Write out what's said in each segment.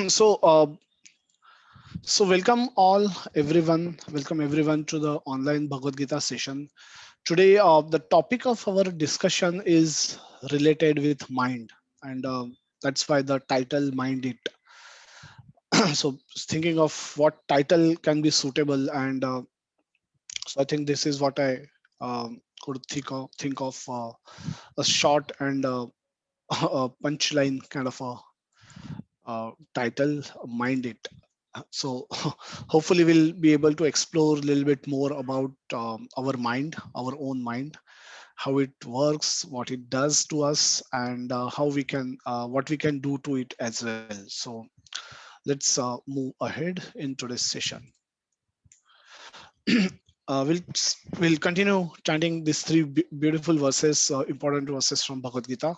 so, uh, so welcome all everyone. Welcome everyone to the online Bhagavad Gita session. Today, the topic of our discussion is related with mind, and that's why the title "Mind It." So, thinking of what title can be suitable, and so I think this is what I could think of a short and a punchline kind of a title, "Mind It." So hopefully we'll be able to explore a little bit more about our mind, our own mind, how it works, what it does to us, and how we can, what we can do to it as well. So let's move ahead in today's session. We'll continue chanting these three beautiful verses, important verses from Bhagavad Gita.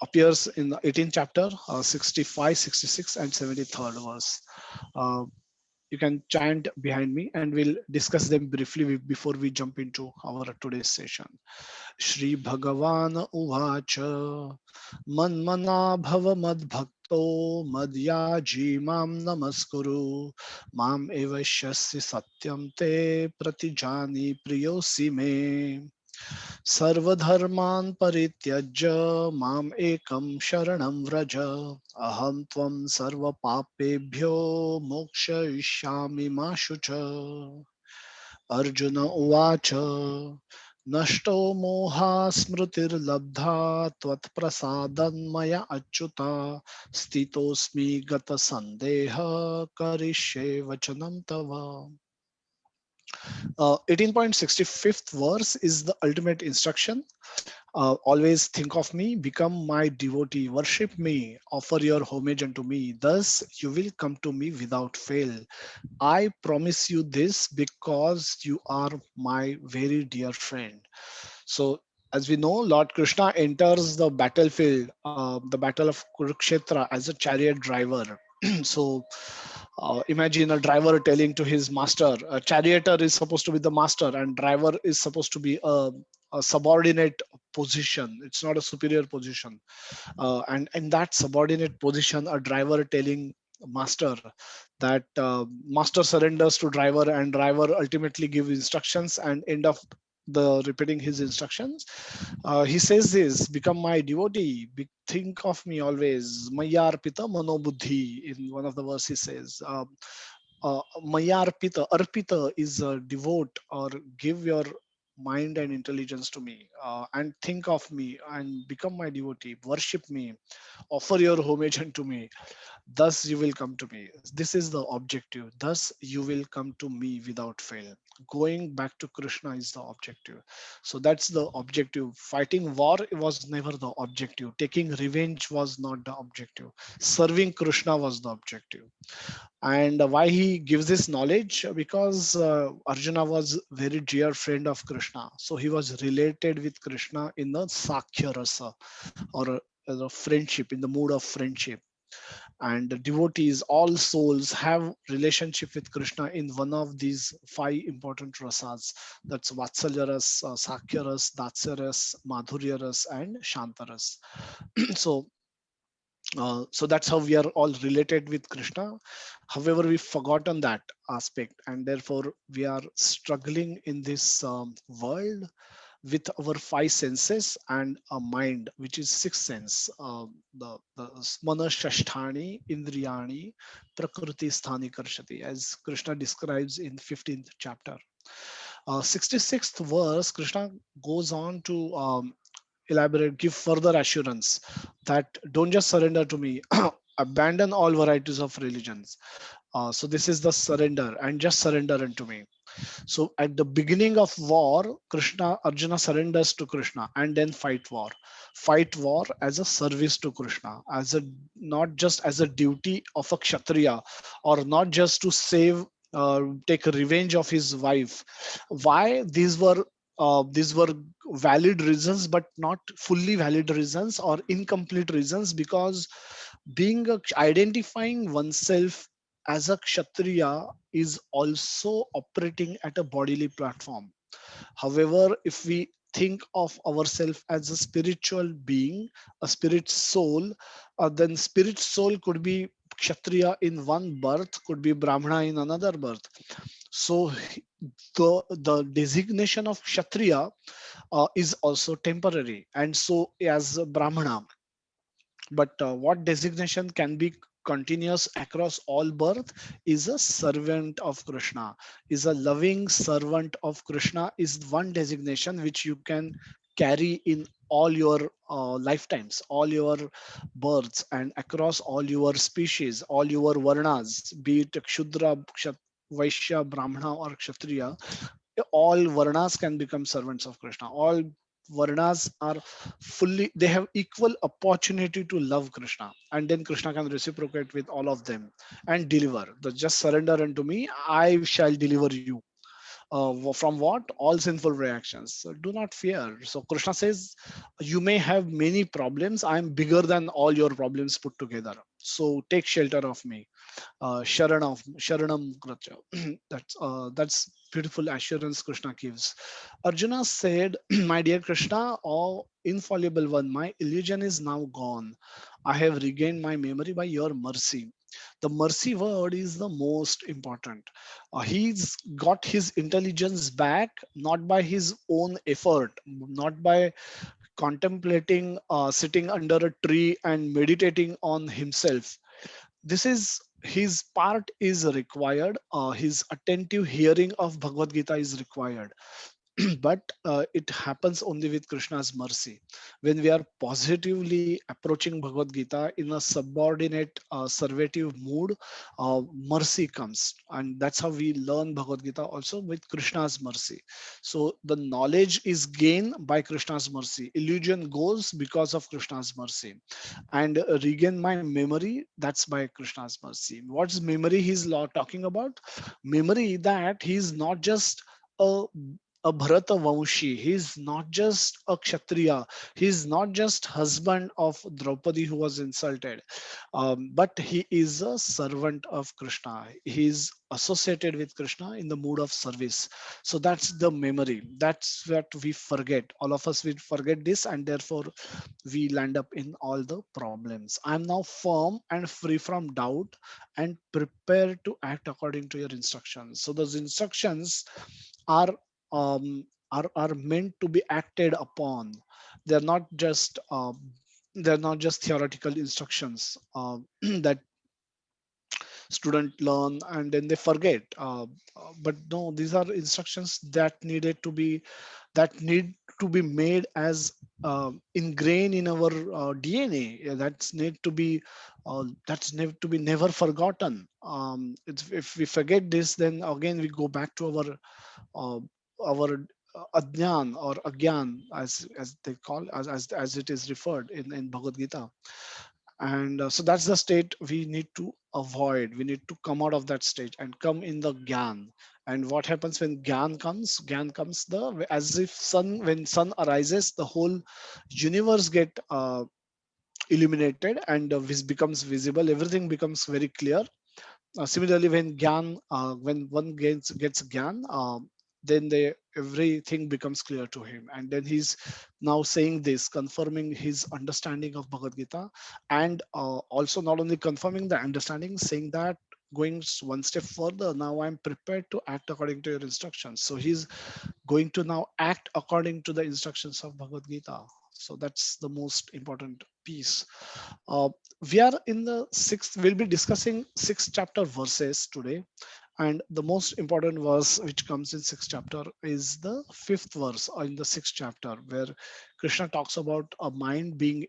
Appears in the 18th chapter, 65, 66, and 73rd verse. Uh, you can chant behind me and we'll discuss them briefly before we jump into our today's session. Shri Bhagavan Uvacha Manmana Bhava Madbhakto Madhyaji Mam Namaskuru Mam Evashyasya Satyam Te Pratijani Priyosi Me Sarvadharman Parityajya Mam Ekam Sharanam Vraja Aham Tvam Sarva Papebhyo Mokshayishyami Ma Shucha Arjuna Uvacha Nashto Moha Smritirlabdha Tvatprasadanmaya Achyuta Stitosmi Gata Sandeha Karishe Vachanam Tava. 18.65th verse is the ultimate instruction. Always think of me, become my devotee, worship me, offer your homage unto me. Thus you will come to me without fail. I promise you this because you are my very dear friend. So, as we know, Lord Krishna enters the battlefield, the battle of Kurukshetra, as a chariot driver. So, imagine a driver telling to his master, a charioteer is supposed to be the master, and driver is supposed to be a subordinate position. It's not a superior position. And in that subordinate position, a driver telling master that master surrenders to driver, and driver ultimately give instructions and end up the repeating his instructions. He says this: become my devotee, think of me always, maya arpita manobuddhi. In one of the verses he says, maya arpita is devote or give your mind and intelligence to me, and think of me and become my devotee, worship me, offer your homage unto me. Thus you will come to me. This is the objective. Thus you will come to me without fail. Going back to Krishna is the objective. So that's the objective. Fighting war was never the objective. Taking revenge was not the objective. Serving Krishna was the objective. And why he gives this knowledge? Because Arjuna was very dear friend of Krishna. So he was related with Krishna in the Sakhya Rasa, or a friendship, in the mood of friendship. And the devotees, all souls, have relationship with Krishna in one of these five important rasas. That's Vatsalya ras, Sakhya ras, Datsya ras, Madhurya ras, and Shanta ras. So so that's how we are all related with Krishna. However, we've forgotten that aspect, and therefore we are struggling in this world with our five senses and a mind, which is sixth sense. The smana shasthani indriyani prakriti sthani karshati, as Krishna describes in 15th chapter. 66th verse, Krishna goes on to elaborate, give further assurance that don't just surrender to me, abandon all varieties of religions. So this is the surrender, and just surrender unto me. So at the beginning of war, Arjuna surrenders to Krishna and then fight war. Fight war as a service to Krishna, as a, not just as a duty of a Kshatriya, or not just to save, take revenge of his wife. Why? These were valid reasons, but not fully valid reasons, or incomplete reasons, because identifying oneself as a Kshatriya is also operating at a bodily platform. However, if we think of ourselves as a spiritual being, a spirit soul, then spirit soul could be kshatriya in one birth could be brahmana in another birth. So the designation of kshatriya is also temporary, and so as brahmana. But what designation can be continuous across all birth is a servant of Krishna, is a loving servant of Krishna, is one designation which you can carry in all your lifetimes, all your births, and across all your species, all your varnas, be it Kshudra, Vaishya, Brahmana, or Kshatriya. All varnas can become servants of Krishna. All varnas are fully, they have equal opportunity to love Krishna, and then Krishna can reciprocate with all of them and deliver. The just surrender unto me, I shall deliver you. From what? All sinful reactions. So do not fear. So Krishna says, you may have many problems. I am bigger than all your problems put together. So take shelter of me. Sharanam Kracha. That's beautiful assurance Krishna gives. Arjuna said, "My dear Krishna, oh infallible one, my illusion is now gone. I have regained my memory by your mercy." The mercy word is the most important. He's got his intelligence back, not by his own effort, not by contemplating, sitting under a tree and meditating on himself. This is his part is required. His attentive hearing of Bhagavad Gita is required. But it happens only with Krishna's mercy. When we are positively approaching Bhagavad Gita in a subordinate, servative mood, mercy comes. And that's how we learn Bhagavad Gita also with Krishna's mercy. So the knowledge is gained by Krishna's mercy. Illusion goes because of Krishna's mercy. And regain my memory, that's by Krishna's mercy. What's memory he's talking about? Memory that he's not just a Bharata Vamshi. He's not just a Kshatriya. He's not just husband of Draupadi who was insulted, but he is a servant of Krishna. He is associated with Krishna in the mood of service. So that's the memory. That's what we forget. All of us will forget this, and therefore we land up in all the problems. I'm now firm and free from doubt and prepared to act according to your instructions. So those instructions are are meant to be acted upon. They're not just theoretical instructions that student learn and then they forget. But no, these are instructions that need to be made as ingrained in our DNA. Yeah, that's need to be never forgotten. If we forget this, then again we go back to uh, our adnan or agyan, as they call, as it is referred in Bhagavad Gita. And so that's the state we need to avoid. We need to come out of that state and come in the gyan. And what happens when gyan comes, the as if sun, when sun arises, the whole universe get illuminated, and this becomes visible, everything becomes very clear. Similarly, when one gets gyan, then everything becomes clear to him, and then he's now saying this, confirming his understanding of Bhagavad Gita, and also not only confirming the understanding, saying that going one step further, now I'm prepared to act according to your instructions. So he's going to now act according to the instructions of Bhagavad Gita. So that's the most important piece. Uh, we are in the sixth, we'll be discussing sixth chapter verses today. And the most important verse which comes in sixth chapter is the fifth verse in the sixth chapter, where Krishna talks about a mind being,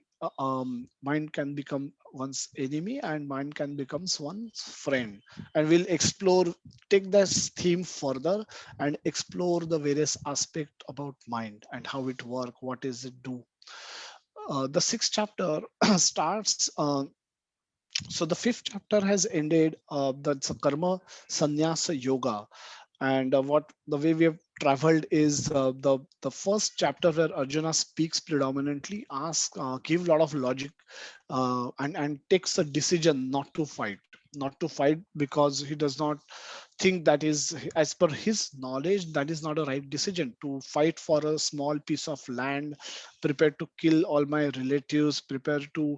mind can become one's enemy and mind can becomes one's friend. And we'll explore, take this theme further and explore the various aspect about mind and how it work, what does it do. The sixth chapter starts. So the fifth chapter has ended. That's a karma sannyasa yoga, and what the way we have traveled is the first chapter where Arjuna speaks predominantly, asks, give a lot of logic, and takes a decision not to fight, because he does not think that is, as per his knowledge, that is not a right decision to fight for a small piece of land, prepared to kill all my relatives, prepared to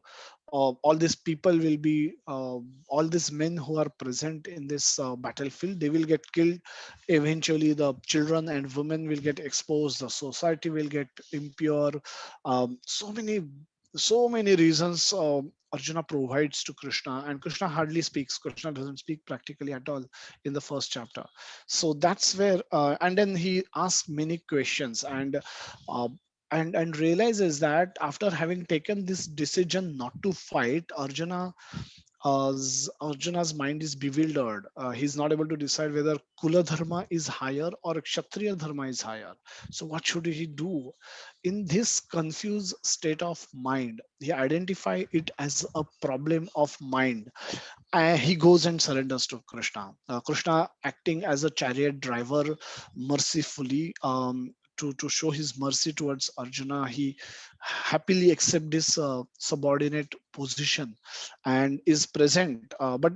all these people will be all these men who are present in this battlefield, they will get killed. Eventually the children and women will get exposed, the society will get impure. So many reasons Arjuna provides to Krishna, and Krishna hardly speaks. Krishna doesn't speak practically at all in the first chapter. So that's where, and then he asks many questions, uh, and realizes that after having taken this decision not to fight, Arjuna's mind is bewildered. He's not able to decide whether Kula Dharma is higher or Kshatriya Dharma is higher. So what should he do? In this confused state of mind, he identify it as a problem of mind. He goes and surrenders to Krishna. Krishna, acting as a chariot driver, mercifully, to show his mercy towards Arjuna, he happily accepts this subordinate position and is present. But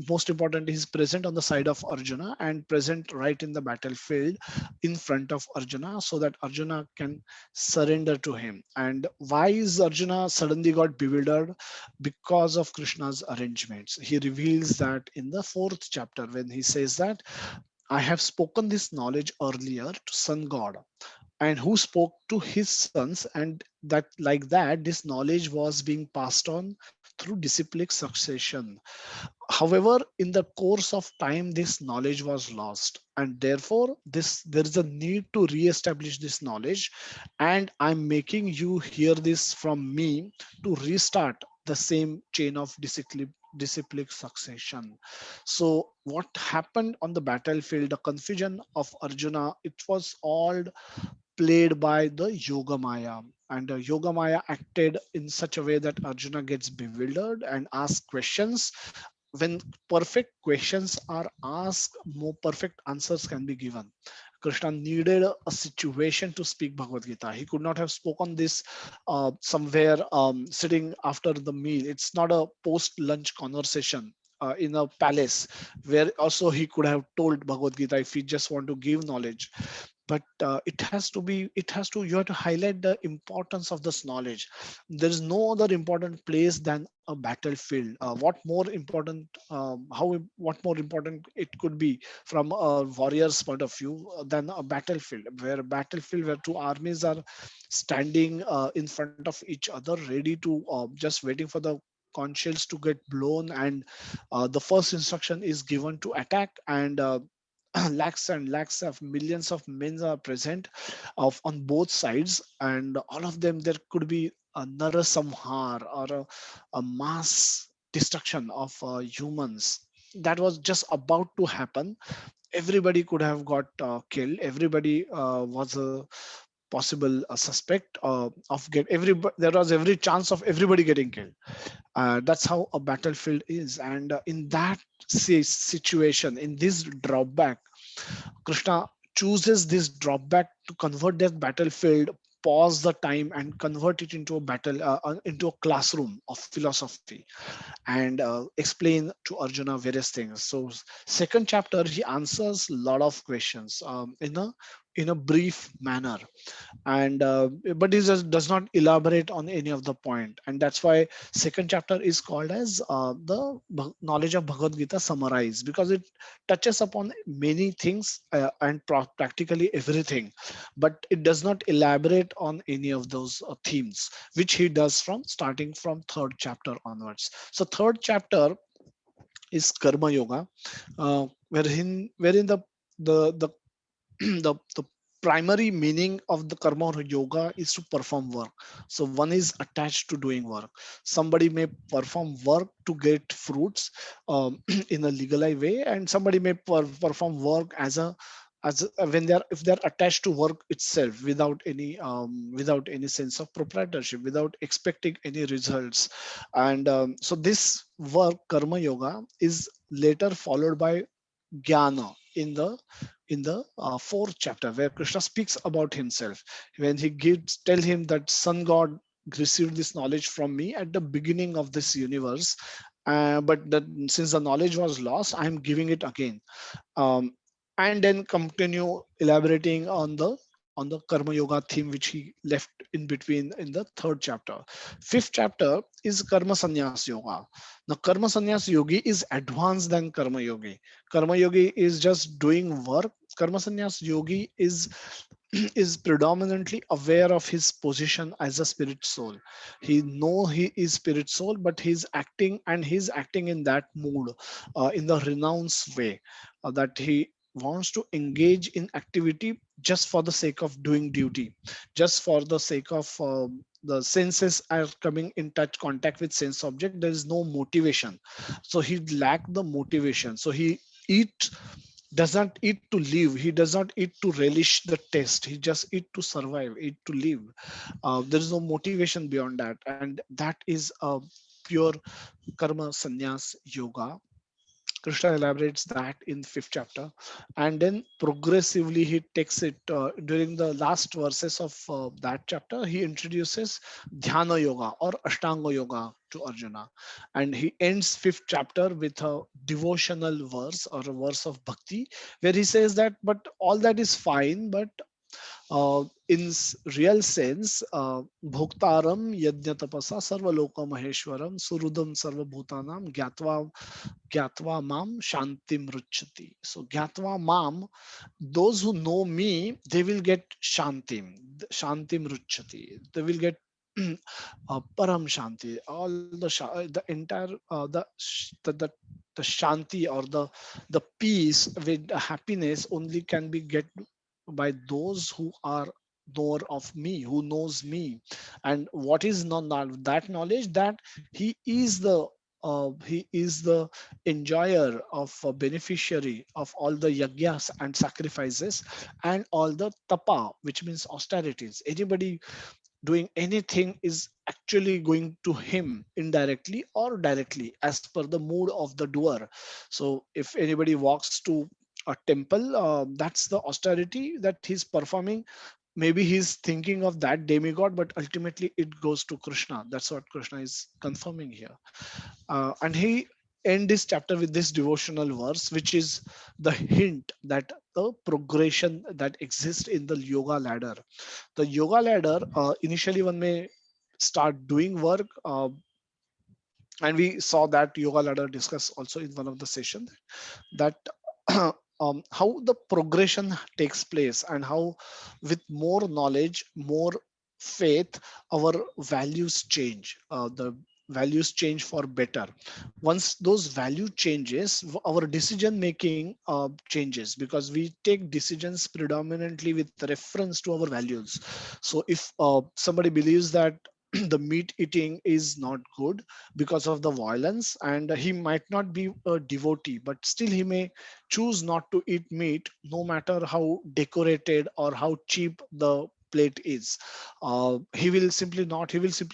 most important, he is present on the side of Arjuna and present right in the battlefield in front of Arjuna, so that Arjuna can surrender to him. And why is Arjuna suddenly got bewildered? Because of Krishna's arrangements. He reveals that in the fourth chapter when he says that I have spoken this knowledge earlier to Sun God, and who spoke to his sons, and that like that this knowledge was being passed on through disciplic succession. However, in the course of time, this knowledge was lost, and therefore, there is a need to re-establish this knowledge. And I'm making you hear this from me to restart the same chain of disciplic succession. So, what happened on the battlefield, the confusion of Arjuna, it was all played by the Yoga Maya. And Yoga Maya acted in such a way that Arjuna gets bewildered and asks questions. When perfect questions are asked, more perfect answers can be given. Krishna needed a situation to speak Bhagavad Gita. He could not have spoken this somewhere sitting after the meal. It's not a post lunch conversation in a palace where also he could have told Bhagavad Gita if he just want to give knowledge. But it has to you have to highlight the importance of this knowledge. There is no other important place than a battlefield. What more important it could be from a warrior's point of view than a battlefield, where a battlefield where two armies are standing in front of each other, ready to just waiting for the conch shells to get blown, and the first instruction is given to attack, and lakhs and lakhs of millions of men are present of on both sides, and all of them, there could be a narasamhar, or a mass destruction of humans that was just about to happen. Everybody could have got killed. Everybody was a possible suspect of get every there was every chance of everybody getting killed. That's how a battlefield is. And in that situation, in this drawback, Krishna chooses this drawback to convert that battlefield, pause the time, and convert it into a into a classroom of philosophy, and explain to Arjuna various things. So, second chapter, he answers a lot of questions in a brief manner, and but he just does not elaborate on any of the point, and that's why second chapter is called as the knowledge of Bhagavad Gita summarized, because it touches upon many things and practically everything, but it does not elaborate on any of those themes, which he does from starting from third chapter onwards. So third chapter is Karma Yoga, wherein the the primary meaning of the karma or yoga is to perform work. So one is attached to doing work. Somebody may perform work to get fruits in a legalized way, and somebody may perform work when they're if they're attached to work itself without any sense of proprietorship, without expecting any results. And so this work, karma yoga, is later followed by jnana in the fourth chapter, where Krishna speaks about himself, when he gives tell him that Sun God received this knowledge from me at the beginning of this universe, but that since the knowledge was lost, I am giving it again. um, and then continue elaborating on the on the Karma Yoga theme, which he left in between in the third chapter. Fifth chapter is Karma Sannyas Yoga. Now, Karma Sannyas Yogi is advanced than Karma Yogi. Karma Yogi is just doing work. Karma Sannyas Yogi is is predominantly aware of his position as a spirit soul. He know he is spirit soul, but he's acting in that mood, in the renounce way, that he wants to engage in activity just for the sake of doing duty, just for the sake of the senses are coming in touch contact with sense object. There is no motivation, so he lack the motivation. So he eat does not eat to live. He does not eat to relish the taste. He just eat to survive, eat to live. There is no motivation beyond that, and that is a pure karma sannyas yoga. Krishna elaborates that in fifth chapter, and then progressively he takes it during the last verses of that chapter. He introduces dhyana yoga or ashtanga yoga to Arjuna, and he ends fifth chapter with a devotional verse or a verse of bhakti, where he says that, but all that is fine, but real sense, bhoktaram yajna tapasa sarvaloka maheshwaram surudam sarvabhutanam gyatva mam shantim ruchati. So gyatva mam, those who know me, they will get shantim ruchati. They will get param shanti. All the entire the shanti or the peace with happiness only can be get by those who are knower of me, who knows me. And what is that knowledge, that he is the enjoyer of a beneficiary of all the yagyas and sacrifices and all the tapa, which means austerities. Anybody doing anything is actually going to him indirectly or directly as per the mood of the doer. So if anybody walks to a temple, that's the austerity that he's performing. Maybe he's thinking of that demigod, but ultimately it goes to Krishna. That's what Krishna is confirming here. And he end this chapter with this devotional verse, which is the hint that the progression that exists in the yoga ladder. The yoga ladder, initially one may start doing work, and we saw that yoga ladder discussed also in one of the sessions, that how the progression takes place, and how with more knowledge, more faith, our values change. The values change for better. Once those value changes, our decision making changes, because we take decisions predominantly with reference to our values. So if somebody believes that the meat eating is not good because of the violence, and he might not be a devotee, but still he may choose not to eat meat, no matter how decorated or how cheap the plate is. He will simply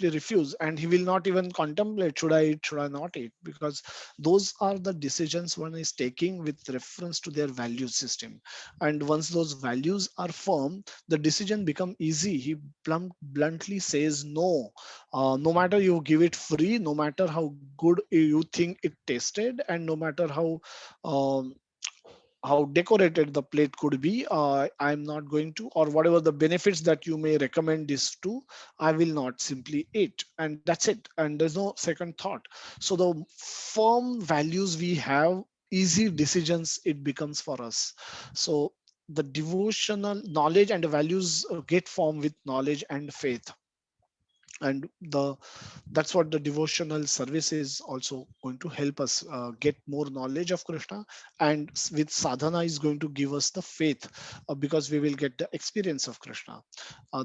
refuse, and he will not even contemplate, should I eat, should I not eat, because those are the decisions one is taking with reference to their value system. And once those values are firm, the decision become easy. He bluntly says no, no matter you give it free, no matter how good you think it tasted, and no matter um, how decorated the plate could be, I'm not going to, or whatever the benefits that you may recommend this to, I will not simply eat, and that's it, and there's no second thought. So the firm values we have, easy decisions it becomes for us. So the devotional knowledge and the values get formed with knowledge and faith, and that's what the devotional service is also going to help us get more knowledge of Krishna. And with sadhana is going to give us the faith, because we will get the experience of Krishna.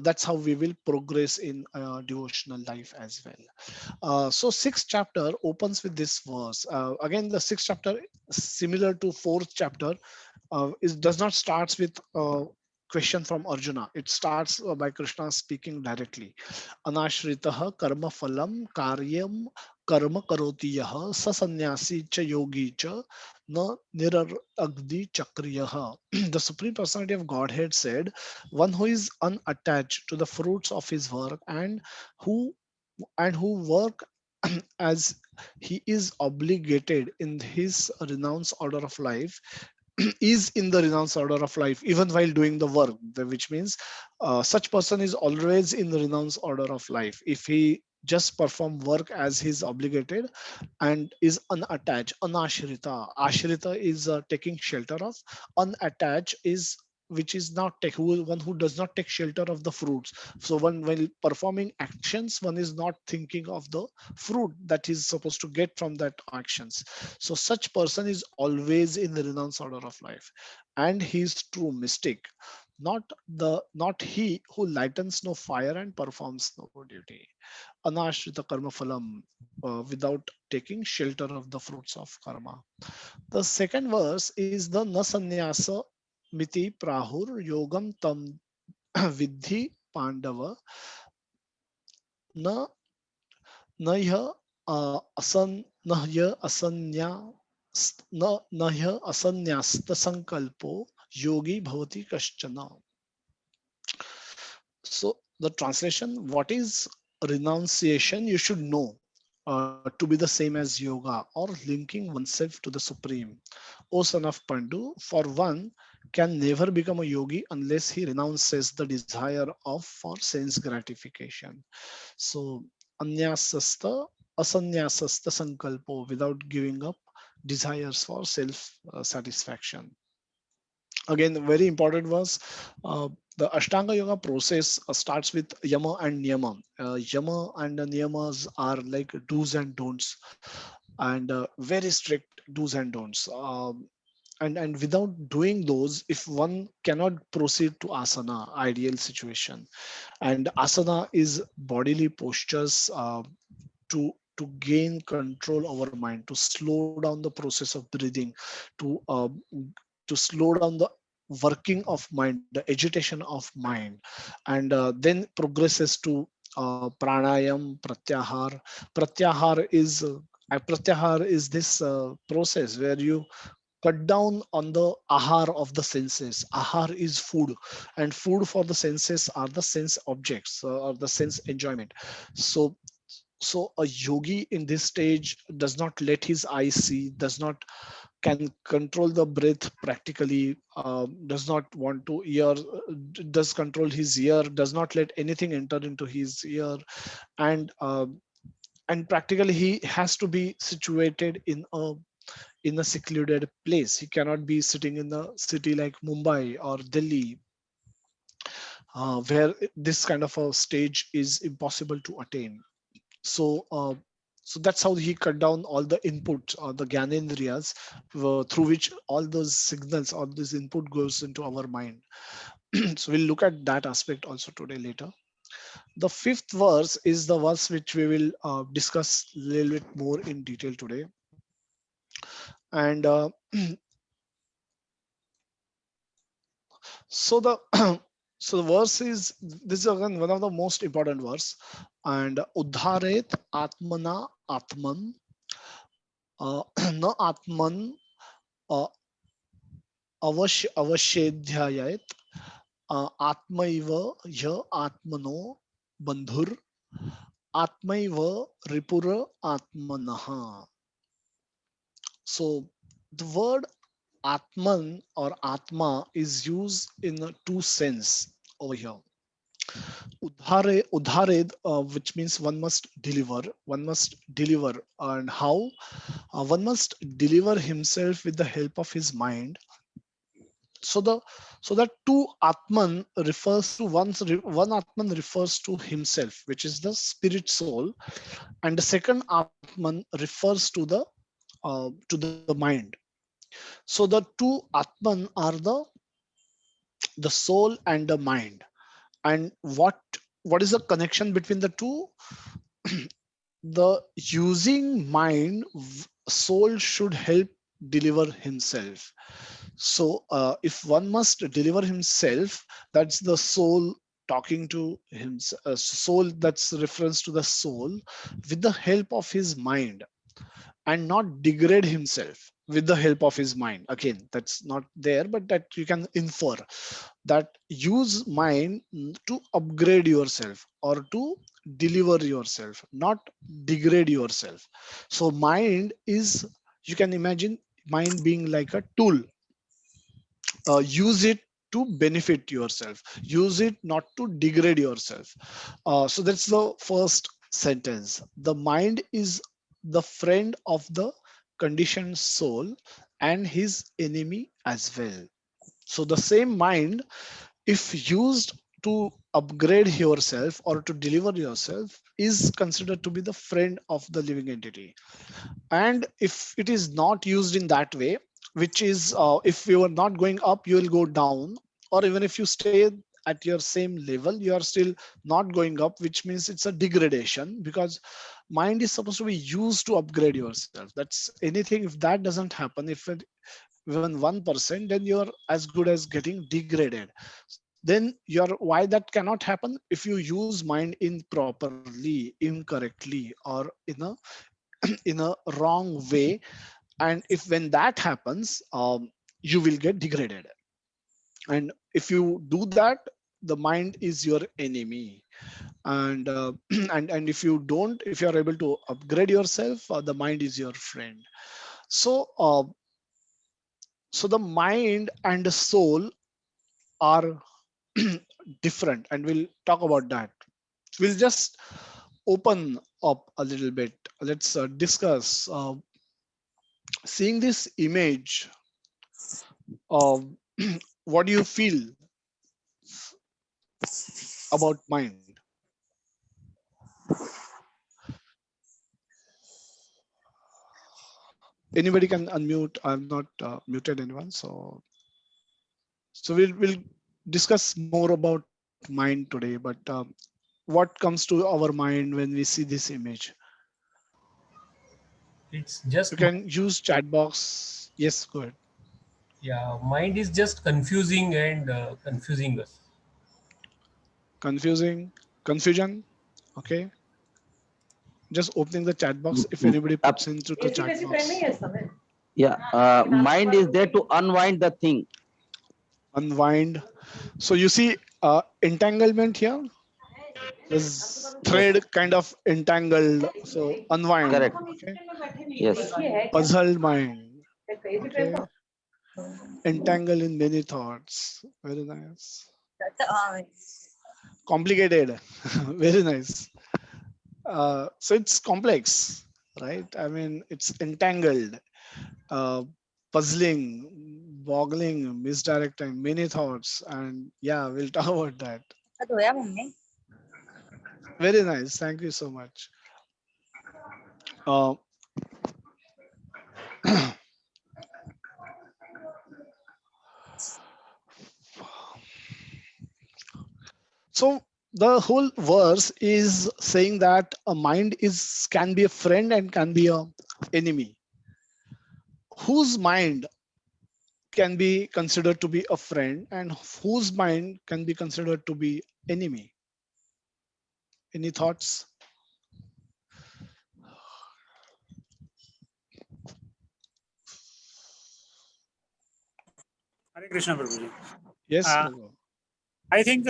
That's how we will progress in devotional life as well. So sixth chapter opens with this verse. Again, the sixth chapter, similar to fourth chapter, does not starts with a question from Arjuna. It starts by Krishna speaking directly. Anashritah karma phalam karyam karma karoti yah sa sannyasi cha yogi cha na nirar agdi chakriyah. The Supreme Personality of Godhead said, one who is unattached to the fruits of his work, who who work as he is obligated in his renounced order of life, is in the renounce order of life even while doing the work, which means such person is always in the renounce order of life. If he just perform work as he's obligated and is unattached, anashrita. Ashrita is taking shelter of. Unattached is which is not take one who does not take shelter of the fruits. So one while performing actions, one is not thinking of the fruit that is supposed to get from that actions. So such person is always in the renounce order of life, and he is true mystic, not he who lightens no fire and performs no duty. Anashrita karma phalam, without taking shelter of the fruits of karma. The second verse is the na sannyasa miti prahur yogam tam vidhi pandava na naya asan nahya asanya nahya asanyasta sankalpo yogi bhavati kaschana. So the translation, what is renunciation? You should know to be the same as yoga or linking oneself to the supreme. O son of Pandu, for one can never become a yogi unless he renounces the desire of for sense gratification. So anyasasta asanyasasta sankalpo, without giving up desires for self satisfaction. Again, very important was the Ashtanga Yoga process starts with Yama and Niyama. Yama and the Niyamas are like do's and don'ts, and very strict do's and don'ts. And without doing those, if one cannot proceed to asana, ideal situation, and asana is bodily postures to gain control over mind, to slow down the process of breathing, to slow down the working of mind, the agitation of mind, and then progresses to pranayam, pratyahar. Pratyahar is this process where you cut down on the ahar of the senses. Ahar is food, and food for the senses are the sense objects or the sense enjoyment. So a yogi in this stage does not let his eyes see, does not can control the breath practically, does not want to ear, does control his ear, does not let anything enter into his ear, and practically he has to be situated in a secluded place. He cannot be sitting in a city like Mumbai or Delhi, where this kind of a stage is impossible to attain. So that's how he cut down all the inputs or the gyanendriyas, through which all those signals or this input goes into our mind. So we'll look at that aspect also today later. The fifth verse is the verse which we will discuss a little bit more in detail today. And so the so the verse is, this is again one of the most important verse. And uddharet atmana atman, न आत्मन अवश्यध्यायत आत्मैव ह्य आत्मनो बंधुर आत्मैव रिपुर आत्मनः. So the word atman or atma is used in two sense over here. Udhared, which means one must deliver. One must deliver, and how? One must deliver himself with the help of his mind. So the that two atman refers to one atman refers to himself, which is the spirit soul, and the second atman refers to the mind. So the two atman are the soul and the mind. And what is the connection between the two? The using mind, soul should help deliver himself. So if one must deliver himself, that's the soul talking to himself. Soul, that's reference to the soul with the help of his mind, and not degrade himself with the help of his mind. Again, that's not there, but that you can infer that use mind to upgrade yourself or to deliver yourself, not degrade yourself. So mind is, you can imagine mind being like a tool. use it to benefit yourself, use it not to degrade yourself. So that's the first sentence. The mind is the friend of the conditioned soul and his enemy as well. So the same mind, if used to upgrade yourself or to deliver yourself, is considered to be the friend of the living entity. And if it is not used in that way, which is if you are not going up, you will go down, or even if you stay at your same level, you are still not going up, which means it's a degradation, because mind is supposed to be used to upgrade yourself. That's anything. If that doesn't happen, if it, even 1%, then you're as good as getting degraded. Then you're, why that cannot happen? If you use mind improperly, incorrectly, or in a wrong way, and if when that happens, you will get degraded. And if you do that, the mind is your enemy. And and if you don't, if you are able to upgrade yourself, the mind is your friend. So so the mind and the soul are different, and we'll talk about that. We'll just open up a little bit. Let's discuss seeing this image. uh, what do you feel about mind? Anybody can unmute. I'm not muted anyone. So we'll discuss more about mind today. But what comes to our mind when we see this image? It's You just can use chat box. Yes, go ahead. yeah, mind is just confusing and confusing us. Confusing, confusion. Okay, just opening the chat box. If Mm, anybody up. puts into the chat box, Yeah, mind is there to unwind the thing. unwind. So you see entanglement here. There's Yes, thread kind of entangled. So unwind. correct. Okay, Yes. puzzled mind. Okay, entangled in many thoughts. Very nice. Complicated. Very nice. So it's complex, right? I mean, it's entangled, uh, puzzling, boggling, misdirecting, many thoughts. And yeah, we'll talk about that. Very nice. Thank you so much. Uh, so the whole verse is saying that a mind is can be a friend and can be a enemy. Whose mind can be considered to be a friend and whose mind can be considered to be enemy? Any thoughts? Hare Krishna Prabhuji. Yes, Uh, Raghu. I think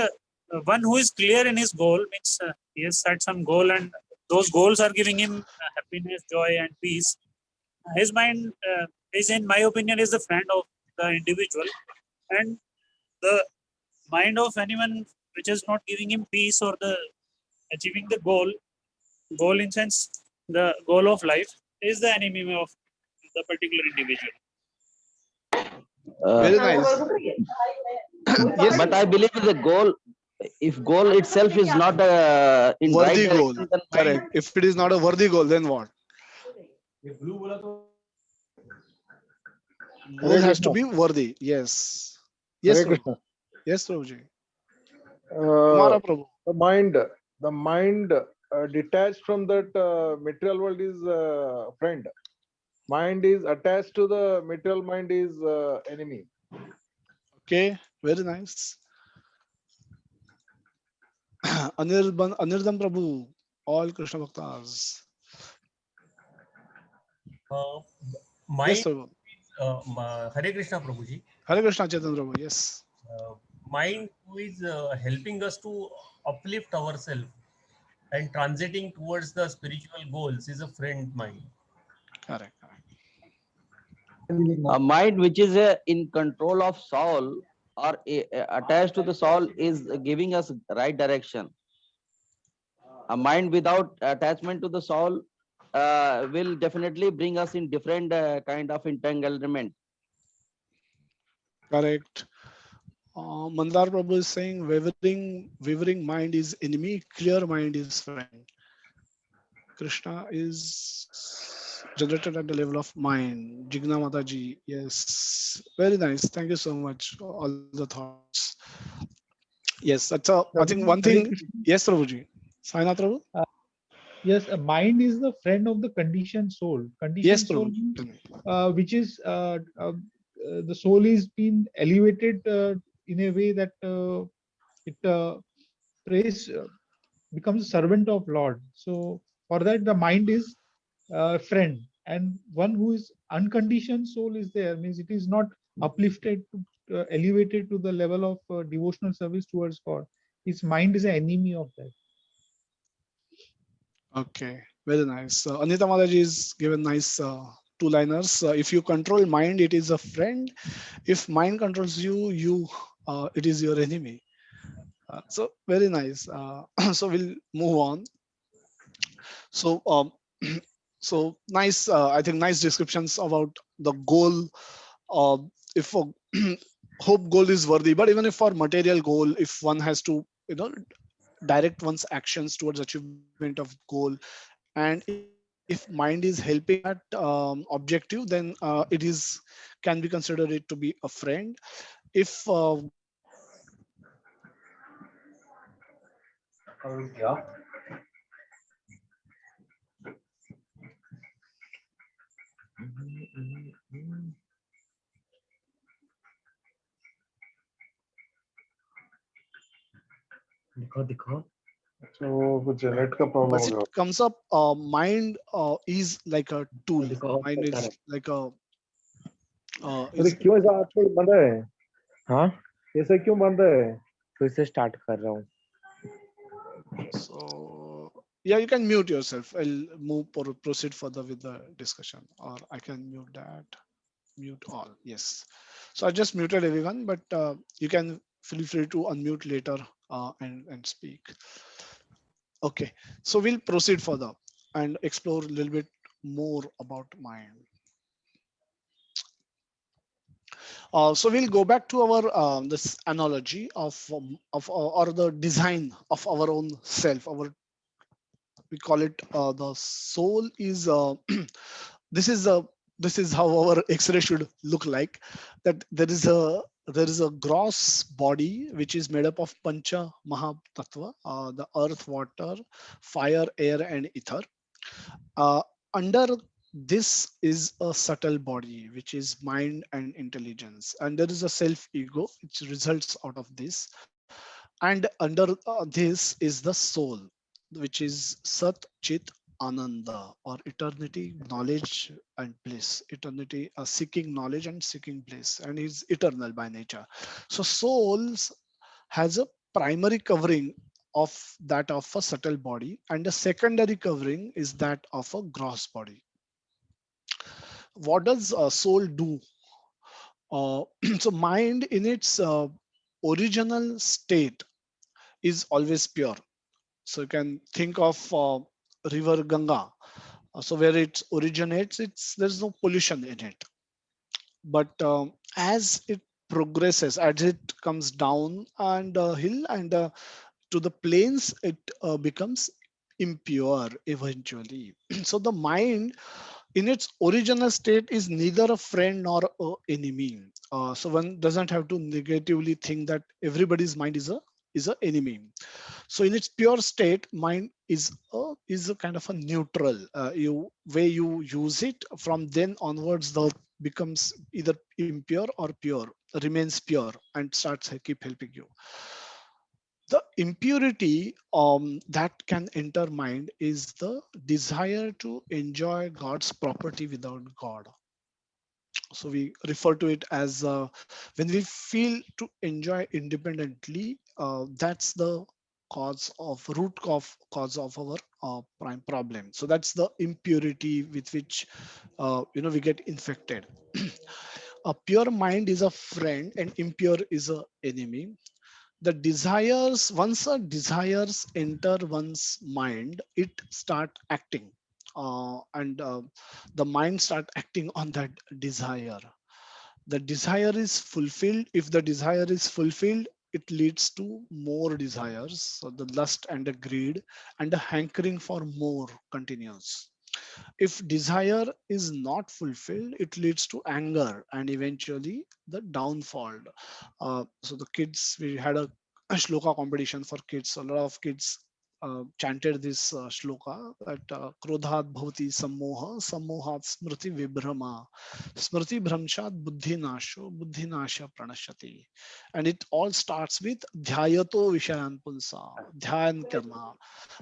one who is clear in his goal means he has set some goal and those goals are giving him happiness, joy, and peace. His mind is, in my opinion, is the friend of the individual, and the mind of anyone which is not giving him peace or the achieving the goal in sense the goal of life is the enemy of the particular individual. Uh, Very nice. Yes, but I Raghu. believe the goal, if goal itself is not in right Worthy goal. direction, then mind. Correct. If it is not a worthy goal, then what? Goal Hare has to Krishna. be worthy. Yes. Yes, Hare Prabhu. Krishna. Yes, Prabhuji. Uh, Tumhara Prabhu. the mind detached from that material world is friend. Mind is attached to the material mind is enemy. Okay. Very nice. Anirban Prabhu. All Krishna Bhaktas. Uh, Yes, mind, Prabhu. Hare Krishna Prabhuji. Hare Krishna Chaitanya Prabhu. Yes. Mind who is helping us to uplift ourselves and transiting towards the spiritual goals is a friend mind. Correct. Correct. A mind which is in control of soul or attached to the soul is giving us right direction. A mind without attachment to the soul will definitely bring us in different kind of entanglement. Correct. Mandar Prabhu is saying wavering mind is enemy, clear mind is friend. Krishna is generated at the level of mind. Jigna Mataji, yes, very nice. Thank you so much. All the thoughts. Yes, that's a. I think one Prabhuji, thing. Hare Krishna. Yes, Prabhuji. Sainath Prabhu. Uh, yes, a mind is the friend of the conditioned soul. Yes, Conditioned soul Prabhuji. means Tell me. which is the soul is being elevated in a way that it prays becomes a servant of Lord. So for that, the mind is friend, and one who is unconditioned soul is there means it is not uplifted to elevated to the level of devotional service towards God. Its mind is an enemy of that. Okay, very nice. Anita Mataji is given nice two-liners. If you control mind, it is a friend. If mind controls you, it is your enemy. So very nice. So we'll move on. So so nice. I think nice descriptions about the goal. Uh, if a hope goal is worthy, but even if for material goal, if one has to direct one's actions towards achievement of goal, and if mind is helping in that objective, then it is can be considered it to be a friend. If goal is against that, then it is an enemy. तो कुछ net का problem As हो it गया comes up, mind is like a tool. Mind is like a अरे is क्यों ऐसा आजकल बंद है हाँ ऐसा क्यों बंद है फिर से स्टार्ट कर रहा हूँ so. Yeah, you can mute yourself. I'll proceed further with the discussion, or I can mute that. Mute all. Yes. So I just muted everyone, but you can feel free to unmute later and speak. Okay. So we'll proceed further and explore a little bit more about mind. So we'll go back to our this analogy of or the design of our own self. Our we call it the soul is this is a this is how our X-ray should look like. That there is a gross body which is made up of pancha mahatattva, the earth, water, fire, air, and ether. Uh, Under this is a subtle body, which is mind and intelligence, and there is a self ego which results out of this. And under this is the soul, which is Sat Chit Ananda, or eternity, knowledge, and bliss. Eternity, seeking knowledge and seeking bliss, and is eternal by nature. So, souls has a primary covering of that of a subtle body, and a secondary covering is that of a gross body. What does a soul do? So mind in its original state is always pure. So you can think of river Ganga. So where it originates, it's there's no pollution in it. But as it progresses, as it comes down and hill and to the plains, it becomes impure eventually. So the mind in its original state is neither a friend nor a enemy. So one doesn't have to negatively think that everybody's mind is a enemy. So in its pure state, mind is a kind of a neutral. You way you use it from then onwards, the becomes either impure or pure, remains pure and starts keep helping you. The impurity that can enter mind is the desire to enjoy God's property without God. So we refer to it as when we feel to enjoy independently. That's the cause of our prime problem. So that's the impurity with which we get infected. A pure mind is a friend and impure is a enemy. The desires, once a desires enter one's mind, it start acting, and the mind start acting on that desire. The desire is fulfilled. If the desire is fulfilled, it leads to more desires. So the lust and the greed and the hankering for more continues. If desire is not fulfilled, it leads to anger and eventually the downfall. So the kids, we had a shloka competition for kids. A lot of kids chanted this shloka that krodhat bhavati sammoha sammohat smriti vibhrama smriti bhramshat buddhi nasho buddhi nasha pranashati. And it all starts with dhyayato vishayan punsa, dhyan karna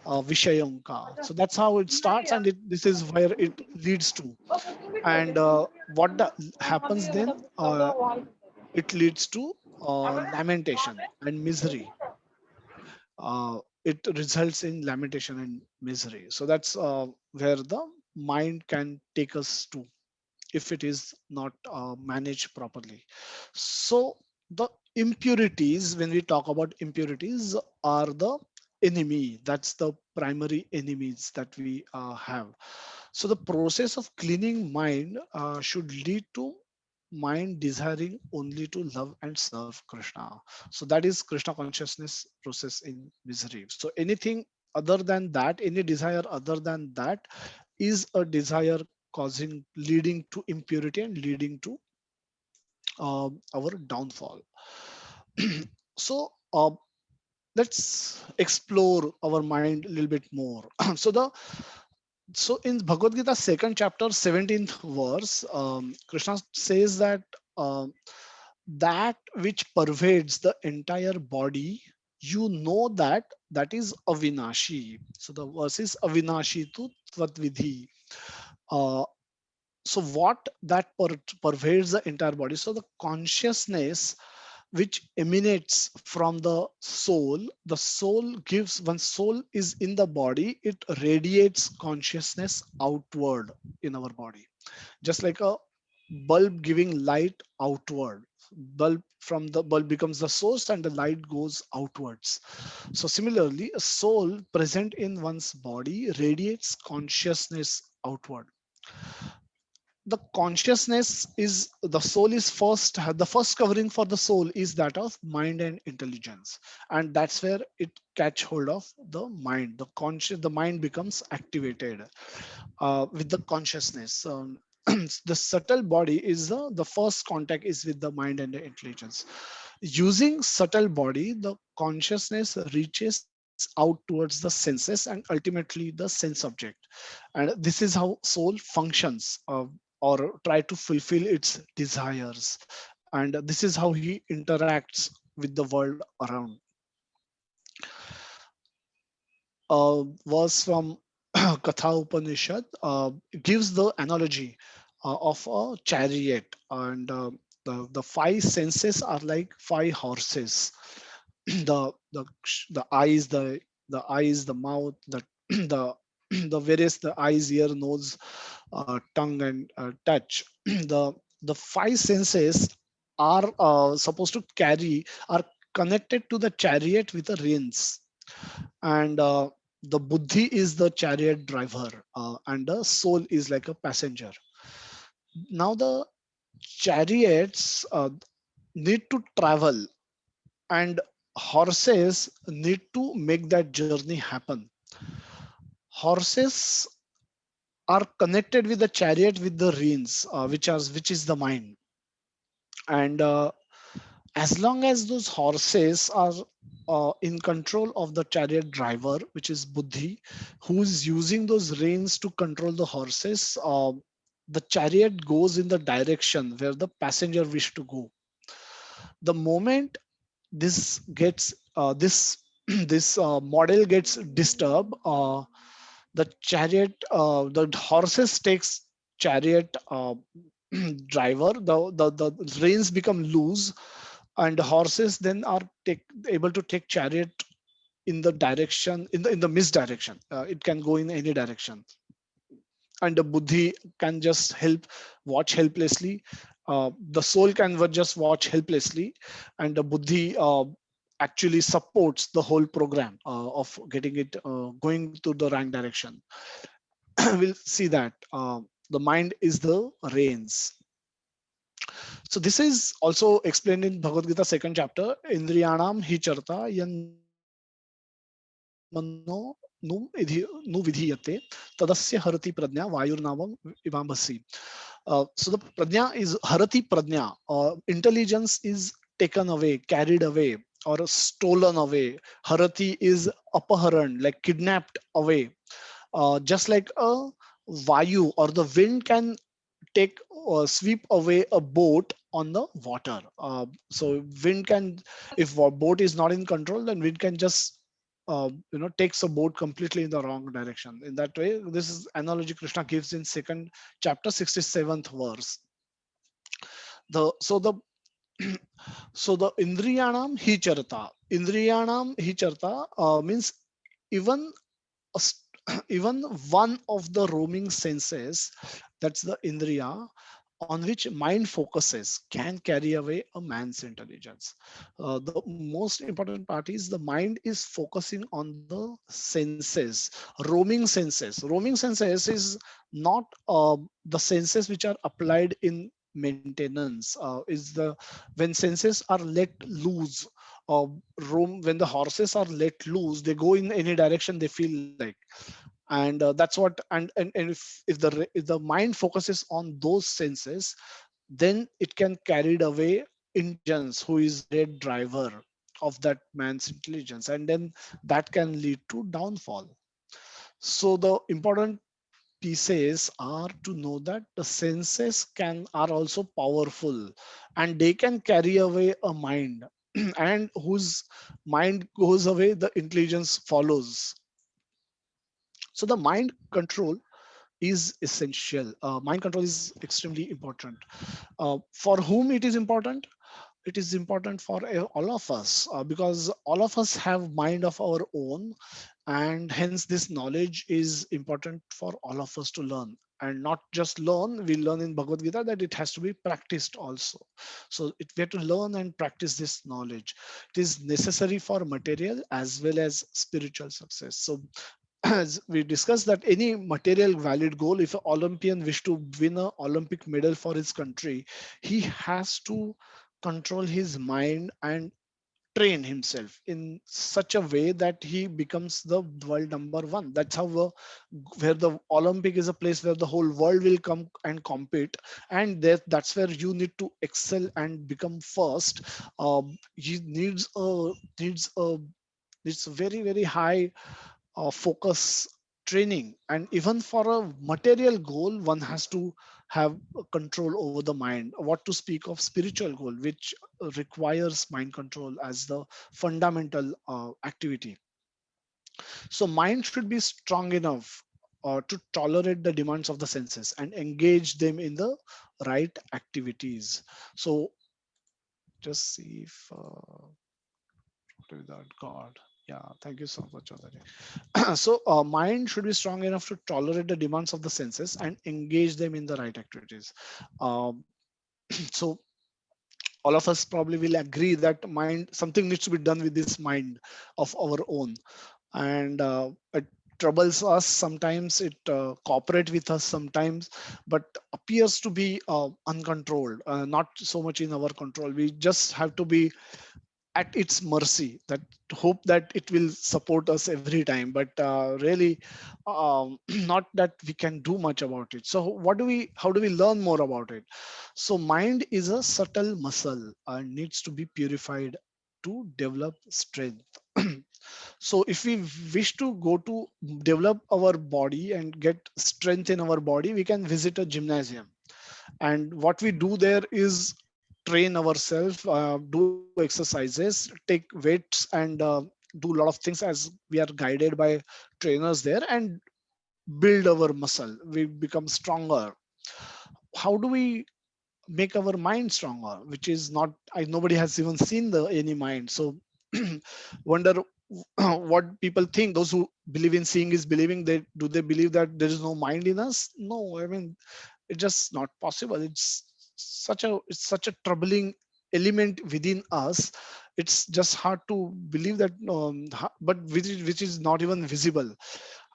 vishayam ka. So that's how it starts, and this is where it leads to. And happens then? It leads to lamentation and misery. It results in lamentation and misery. So that's where the mind can take us to if it is not managed properly. So the impurities, when we talk about impurities, are the enemy. That's the primary enemies that we have. So the process of cleaning mind should lead to mind desiring only to love and serve Krishna. So that is Krishna consciousness process in misery. So anything other than that, any desire other than that is a desire causing, leading to impurity and leading to our downfall. So let's explore our mind a little bit more. So in Bhagavad Gita second chapter 17th verse, Krishna says that that which pervades the entire body, you know that that is avinashi. So the verse is avinashi tu tvat vidhi. Uh, so what that pervades the entire body, so the consciousness which emanates from the soul gives, when soul is in the body, it radiates consciousness outward in our body, just like a bulb giving light outward. Bulb, from the bulb becomes the source and the light goes outwards. So similarly, a soul present in one's body radiates consciousness outward. The consciousness is, the soul is first, the first covering for the soul is that of mind and intelligence, and that's where it catch hold of the mind. The conscious, the mind becomes activated with the consciousness. The subtle body is the first contact is with the mind and the intelligence. Using subtle body, the consciousness reaches out towards the senses and ultimately the sense object. And this is how soul functions, or try to fulfill its desires. And this is how he interacts with the world around. Verse from Katha Upanishad gives the analogy of a chariot, and the five senses are like five horses. The the eyes, the mouth, the the the eyes, ear, nose, tongue, and touch. The five senses are supposed to carry, are connected to the chariot with the reins, and the buddhi is the chariot driver, and the soul is like a passenger. Now the chariots need to travel, and horses need to make that journey happen. Horses are connected with the chariot with the reins, which is the mind. And as long as those horses are in control of the chariot driver, which is buddhi, who is using those reins to control the horses, the chariot goes in the direction where the passenger wish to go. The moment this gets this this model gets disturbed, the chariot, the horses takes chariot driver, the reins become loose, and horses then are able to take chariot in the direction, in the misdirection. It can go in any direction, and the buddhi can just help watch helplessly. The soul can just watch helplessly, and the buddhi actually supports the whole program of getting it going to the right direction. We'll see that the mind is the reins. So this is also explained in Bhagavad Gita second chapter. Indriyanam hi charta yan mano nu vidhiyate tadasya harati pradnya vayurnavam imambasi. So the pradnya is harati pradnya. Intelligence is taken away, carried away, or stolen away. Harati is apaharan, like kidnapped away. Just like a vayu or the wind can take sweep away a boat on the water. So wind can, if a boat is not in control, then wind can just takes a boat completely in the wrong direction. In that way, this is analogy Krishna gives in second chapter 67th verse. The so the so the indriyanam hi charta, indriyanam hi charta means even even one of the roaming senses, that's the indriya, on which mind focuses, can carry away a man's intelligence. The most important part is the mind is focusing on the senses, roaming senses. Roaming senses is not the senses which are applied in maintenance. Is the when senses are let loose, uh, roam when the horses are let loose, they go in any direction they feel like. And that's what, and if the mind focuses on those senses, then it can carry away intelligence, who is the head driver of that man's intelligence, and then that can lead to downfall. So the important pieces are to know that the senses can are also powerful, and they can carry away a mind and whose mind goes away, the intelligence follows. So the mind control is essential. Mind control is extremely important. For whom it is important? It is important for all of us, because all of us have mind of our own, and hence this knowledge is important for all of us to learn. And not just learn, we learn in Bhagavad Gita that it has to be practiced also. So we have to learn and practice this knowledge. It is necessary for material as well as spiritual success. So as we discussed, that any material valid goal, if an Olympian wish to win an Olympic medal for his country, he has to control his mind and train himself in such a way that he becomes the world number one. That's how where the Olympic is a place where the whole world will come and compete, and that's where you need to excel and become first. He needs a needs very very high focus training, and even for a material goal one has to have control over the mind, what to speak of spiritual goal, which requires mind control as the fundamental activity. So mind should be strong enough to tolerate the demands of the senses and engage them in the right activities. So just see if without God. Yeah, thank you so much, Chaudhary. So, mind should be strong enough to tolerate the demands of the senses and engage them in the right activities. Um, so, all of us probably will agree that mind, something needs to be done with this mind of our own, and it troubles us sometimes. It cooperate with us sometimes, but appears to be uncontrolled, not so much in our control. We just have to be at its mercy, that hope that it will support us every time, but really not that we can do much about it. So how do we learn more about it? So mind is a subtle muscle and needs to be purified to develop strength. So if we wish to go to develop our body and get strength in our body, we can visit a gymnasium, and what we do there is train ourselves, do exercises, take weights, and do a lot of things as we are guided by trainers there, and build our muscle, we become stronger. How do we make our mind stronger, which is not, nobody has even seen the any mind. So wonder what people think, those who believe in seeing is believing, they do they believe that there is no mind in us? No, I mean, it's just not possible. It's such a troubling element within us. It's just hard to believe that, but which is not even visible.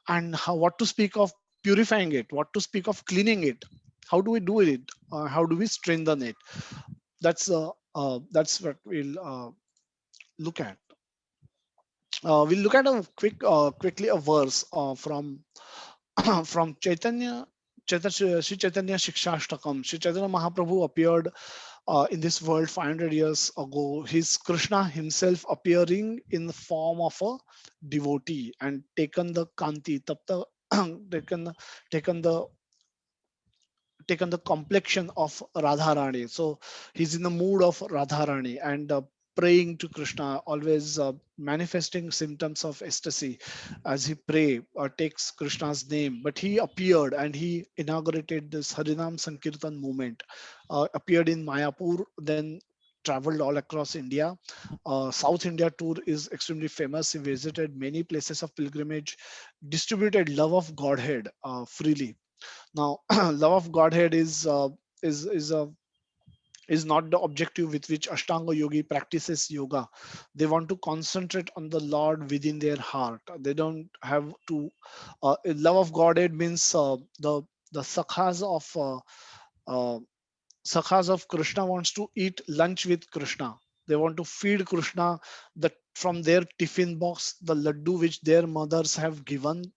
And how, what to speak of purifying it, what to speak of cleaning it? How do we do it? How do we strengthen it? That's what we'll look at. We'll look at a quickly a verse from from Sri Chaitanya Shikshashtakam. Sri Chaitanya Mahaprabhu appeared in this world 500 years ago. His Krishna himself appearing in the form of a devotee and taken the kanti, tapta, taken taken the taken the complexion of Radharani. So he's in the mood of Radharani and praying to Krishna, always manifesting symptoms of ecstasy as he pray or takes Krishna's name. But he appeared and he inaugurated this Harinam Sankirtan movement, appeared in Mayapur, then traveled all across India. South India tour is extremely famous. He visited many places of pilgrimage, distributed love of Godhead freely. Now, love of Godhead is is a is not the objective with which Ashtanga yogi practices yoga. They want to concentrate on the Lord within their heart. They don't have to. Love of Godhead means the sakhas uh, of Krishna wants to eat lunch with Krishna. They want to feed Krishna from their tiffin box, the laddu which their mothers have given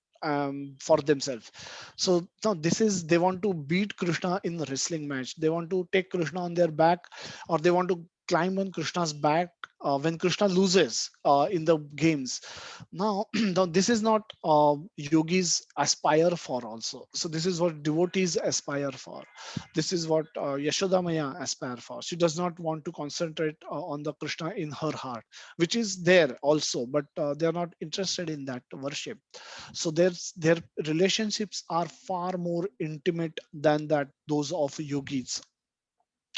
for themselves. So now this is, they want to beat Krishna in the wrestling match. They want to take Krishna on their back, or they want to climb on Krishna's back when Krishna loses in the games. Now, now this is not yogis aspire for also. So this is what devotees aspire for. This is what Yashoda Maya aspire for. She does not want to concentrate on the Krishna in her heart, which is there also, but they are not interested in that worship. So their relationships are far more intimate than that those of yogis,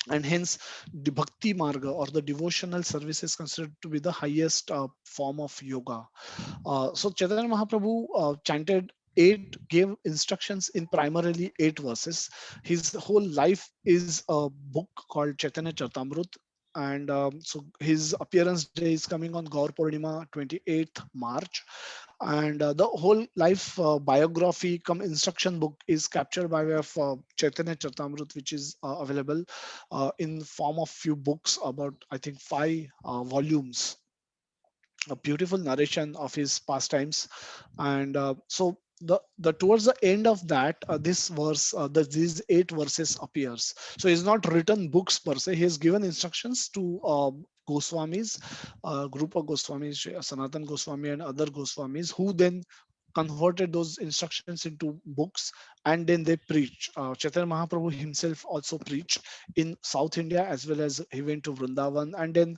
and hence the bhakti marga or the devotional service is considered to be the highest form of yoga. So Chaitanya Mahaprabhu gave instructions in primarily 8 verses. His whole life is a book called Chaitanya Charitamrut. And so his appearance day is coming on Gaur Purnima, 28th March. And the whole life biography come instruction book is captured by way of Chaitanya Charitamrut, which is available in form of few books, about I think 5 volumes, a beautiful narration of his pastimes. And so the towards the end of that, this verse, these 8 verses appears. So he's not written books per se, he has given instructions to Goswamis, group of Goswamis, Sanatan Goswami and other Goswamis, who then converted those instructions into books, and then they preach. Chaitanya Mahaprabhu himself also preached in South India, as well as he went to Vrindavan, and then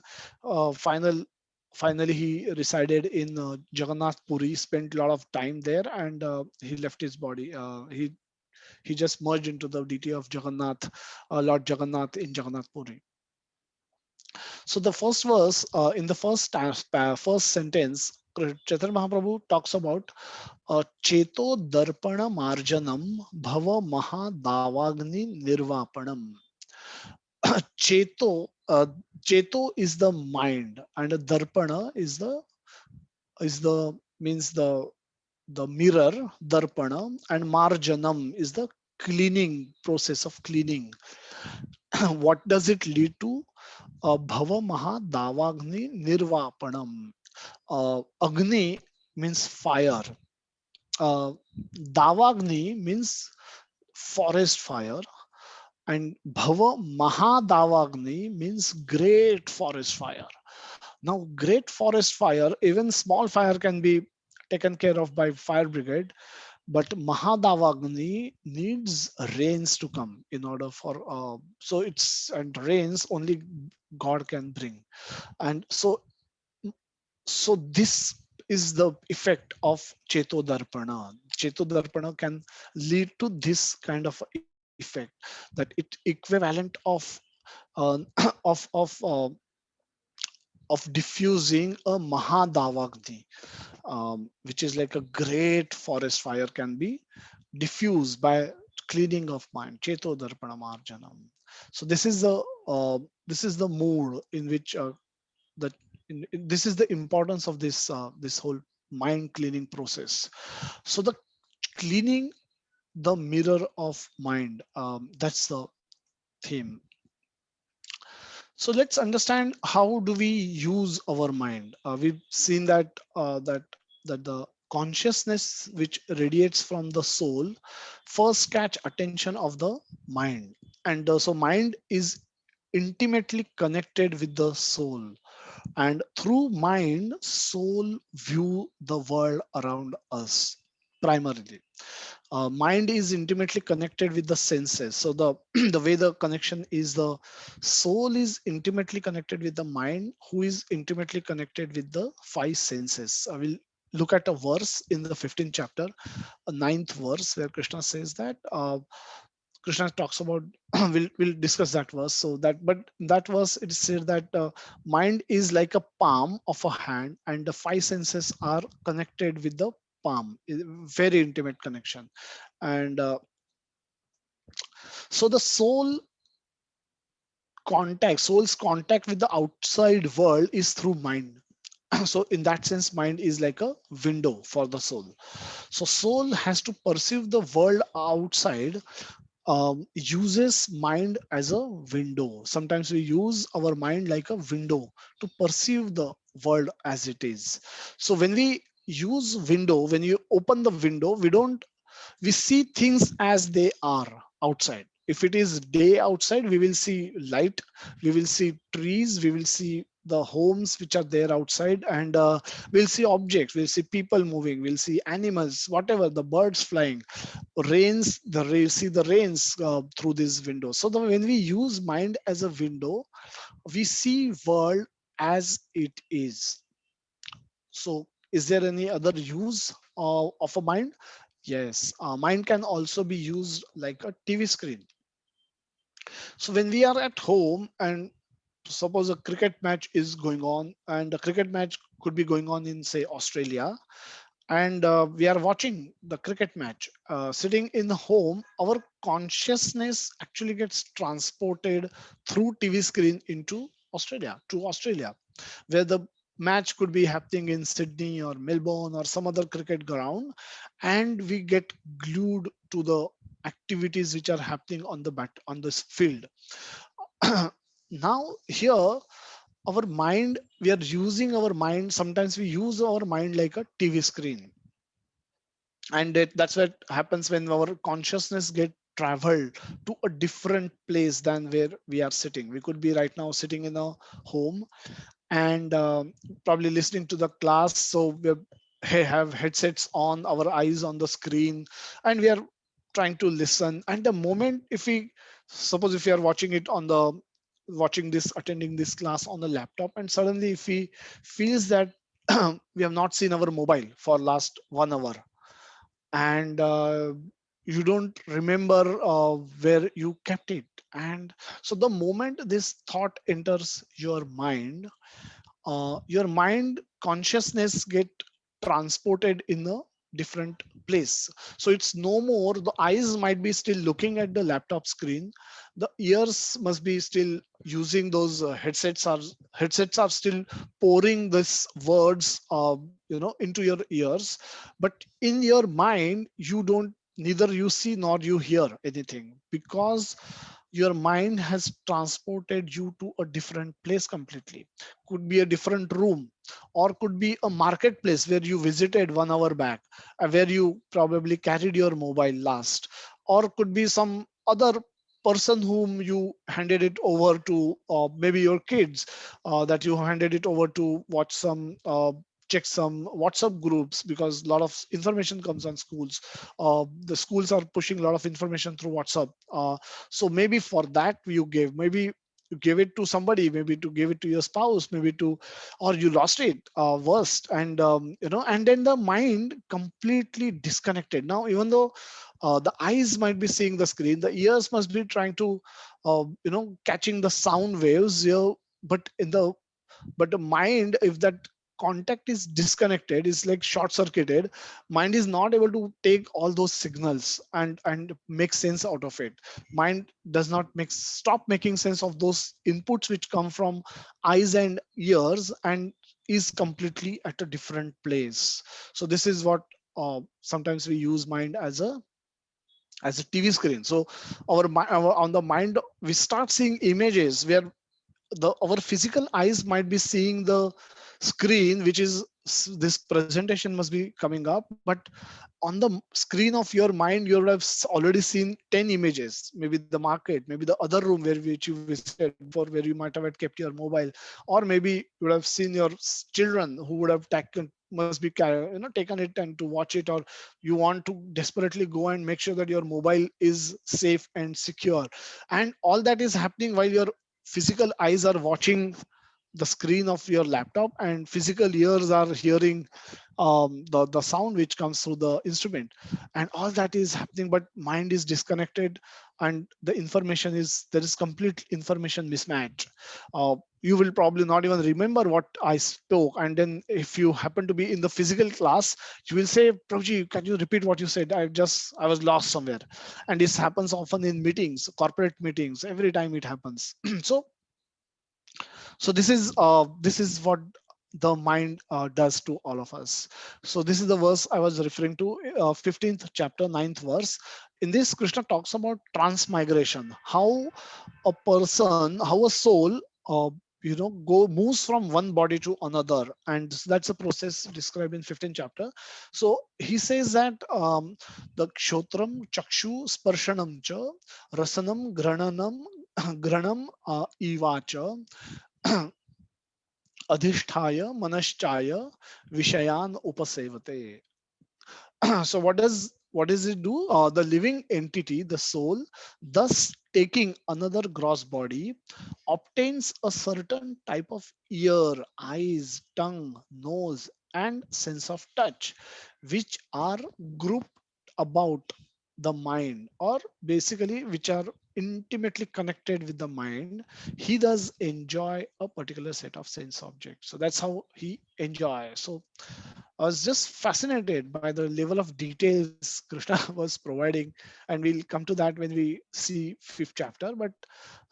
finally he resided in Jagannath Puri, spent a lot of time there, and he left his body. He just merged into the deity of Jagannath, Lord Jagannath in Jagannath Puri. So the first verse, in the first sentence, Chaitanya Mahaprabhu talks about Cheto Darpana Marjanam Bhava Maha Davagni Nirvapanam. Cheto, Cheto is the mind, and Darpana is the means the mirror, Darpana, and Marjanam is the cleaning process of cleaning. What does it lead to? Bhava Maha Davagni Nirvapanam. Agni means fire. uh, Davagni means forest fire, and Bhava Mahadavagni means great forest fire. Now, great forest fire, even small fire can be taken care of by fire brigade, but Mahadavagni needs rains to come in order for so it's, and rains only God can bring. And so this is the effect of Cheto Darpana. Cheto Darpana can lead to this kind of effect, that it equivalent of uh, of of diffusing a Mahadavagni, which is like a great forest fire can be diffused by cleaning of mind. Cheto darpana marjanam. So this is the mood in which that this is the importance of this whole mind cleaning process. So the cleaning the mirror of mind, that's the theme. So let's understand how do we use our mind. We've seen that the consciousness which radiates from the soul first catch attention of the mind, and so mind is intimately connected with the soul, and through mind soul view the world around us primarily. Mind is intimately connected with the senses. So the the way the connection is, the soul is intimately connected with the mind, who is intimately connected with the five senses. I will look at a verse in the 15th chapter, a ninth verse, where Krishna says that Krishna talks about we'll discuss that verse. So that, but in that verse it is said that mind is like a palm of a hand, and the five senses are connected with the palm. Very intimate connection. And so the soul's contact with the outside world is through mind. So in that sense, mind is like a window for the soul. So soul has to perceive the world outside, uses mind as a window. Sometimes we use our mind like a window to perceive the world as it is. So when we use window, when you open the window, we see things as they are outside. If it is day outside, we will see light, we will see trees, we will see the homes which are there outside, and we'll see objects, we'll see people moving, we'll see animals, whatever, the birds flying, rains, see the rains through this window. So when we use mind as a window, we see world as it is. So is there any other use of a mind? Yes, mind can also be used like a TV screen. So when we are at home and suppose a cricket match is going on, and the cricket match could be going on in, say, Australia, and we are watching the cricket match sitting in the home, our consciousness actually gets transported through TV screen into Australia, to Australia, where the match could be happening in Sydney or Melbourne or some other cricket ground, and we get glued to the activities which are happening on the on this field. Now here, our mind, we are using our mind, sometimes we use our mind like a TV screen, and that's what happens when our consciousness get traveled to a different place than where we are sitting. We could be right now sitting in a home, and probably listening to the class, so we have headsets on, our eyes on the screen, and we are trying to listen. And the moment, if we suppose if we are watching it on the watching this attending this class on the laptop, and suddenly if we feels that we have not seen our mobile for last 1 hour, and you don't remember where you kept it. And so the moment this thought enters your mind consciousness get transported in a different place. So it's no more, the eyes might be still looking at the laptop screen, the ears must be still using those headsets are still pouring this words into your ears, but in your mind you don't, neither you see nor you hear anything, because your mind has transported you to a different place completely. Could be a different room, or could be a marketplace where you visited 1 hour back, where you probably carried your mobile last, or could be some other person whom you handed it over to, maybe your kids, that you handed it over to watch some check some WhatsApp groups, because a lot of information comes on schools. The schools are pushing a lot of information through WhatsApp. So maybe for that you gave, maybe you gave it to somebody, maybe to give it to your spouse, maybe to, or you lost it, worst. And and then the mind completely disconnected. Now even though the eyes might be seeing the screen, the ears must be trying to catching the sound waves here, but in the But the mind, if that contact is disconnected, is like short circuited, mind is not able to take all those signals and make sense out of it. Mind does not make stop making sense of those inputs which come from eyes and ears, and is completely at a different place. So this is what sometimes we use mind as a TV screen. So our on the mind we start seeing images where the our physical eyes might be seeing the screen, which is this presentation must be coming up, but on the screen of your mind you would have already seen 10 images, maybe the market, maybe the other room where which you visited before, where you might have had kept your mobile, or maybe you would have seen your children who would have taken must be taken it and to watch it, or you want to desperately go and make sure that your mobile is safe and secure, and all that is happening while your physical eyes are watching the screen of your laptop, and physical ears are hearing the sound which comes through the instrument, and all that is happening, but mind is disconnected, and the information is there is complete information mismatch. You will probably not even remember what I spoke, and then if you happen to be in the physical class, you will say, Prabhuji, can you repeat what you said? I was lost somewhere. And this happens often in meetings, corporate meetings, every time it happens. So this is what the mind does to all of us. So this is the verse I was referring to, 15th chapter, 9th verse. In this, Krishna talks about transmigration, how a person, how a soul go moves from one body to another, and that's a process described in 15th chapter. So he says that the kshotram chakshu sparshanam cha rasanam grananam granam ivacha adhisthaya manashchaya vishayan upasevate. So what does it do? The living entity, the soul, thus taking another gross body, obtains a certain type of ear, eyes, tongue, nose, and sense of touch, which are grouped about the mind, or basically which are intimately connected with the mind. He does enjoy a particular set of sense objects. So that's how he enjoys. So I was just fascinated by the level of details Krishna was providing, and we'll come to that when we see fifth chapter. But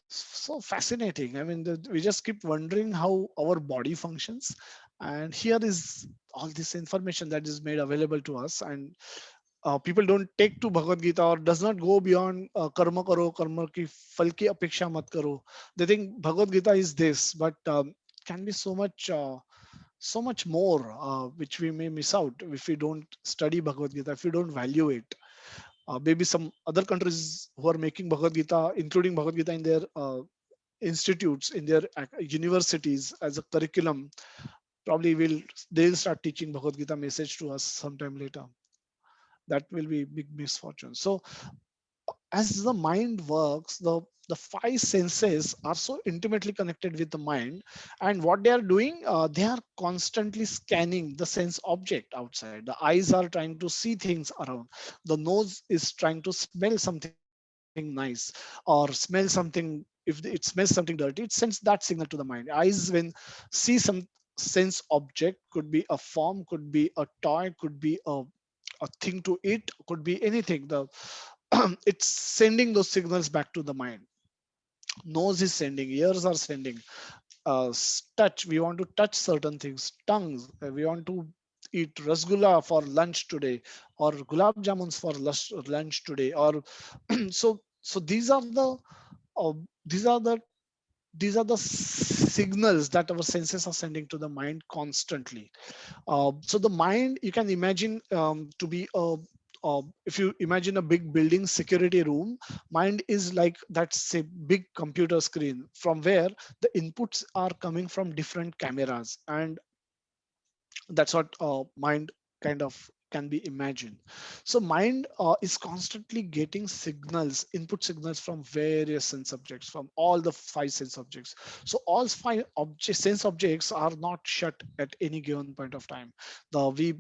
so fascinating. I mean, we just keep wondering how our body functions, and here is all this information that is made available to us. And people don't take to Bhagavad Gita, or does not go beyond karma karo, karma ki fal ki apeksha mat karo. They think Bhagavad Gita is this, but can be so much more which we may miss out if we don't study Bhagavad Gita, if we don't value it. Maybe some other countries who are making Bhagavad Gita, including Bhagavad Gita in their institutes, in their universities as a curriculum, probably they'll start teaching Bhagavad Gita message to us sometime later. That will be big misfortune. So as the mind works, the five senses are so intimately connected with the mind, and what they are doing, they are constantly scanning the sense object outside. The eyes are trying to see things around, the nose is trying to smell something nice, or smell something. If it smells something dirty, it sends that signal to the mind. Eyes, when see some sense object, could be a form, could be a toy, could be a thing to eat, could be anything. The it's sending those signals back to the mind. Nose is sending, ears are sending, touch, we want to touch certain things, tongues, we want to eat rasgulla for lunch today, or gulab jamuns for lunch today, or so uh, these are the these are the signals that our senses are sending to the mind constantly. So the mind, you can imagine to be if you imagine a big building security room, mind is like that's a big computer screen from where the inputs are coming from different cameras, and that's what mind kind of can be imagined. So mind is constantly getting signals, input signals from various sense objects, from all the five sense objects. So all five sense objects are not shut at any given point of time. The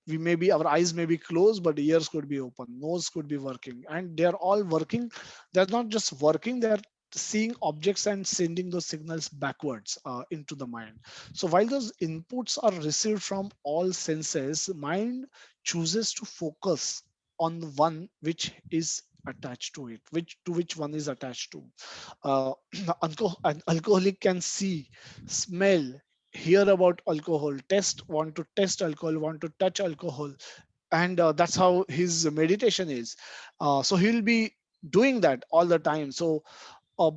we may be, our eyes may be closed, but ears could be open, nose could be working, and they are all working. They're not just working, they're seeing objects and sending those signals backwards into the mind. So while those inputs are received from all senses, mind chooses to focus on the one which is attached to it, which to which one is attached to. uh, an alcoholic can see, smell, hear about alcohol, want to test alcohol, want to touch alcohol, and that's how his meditation is. So he'll be doing that all the time. So uh,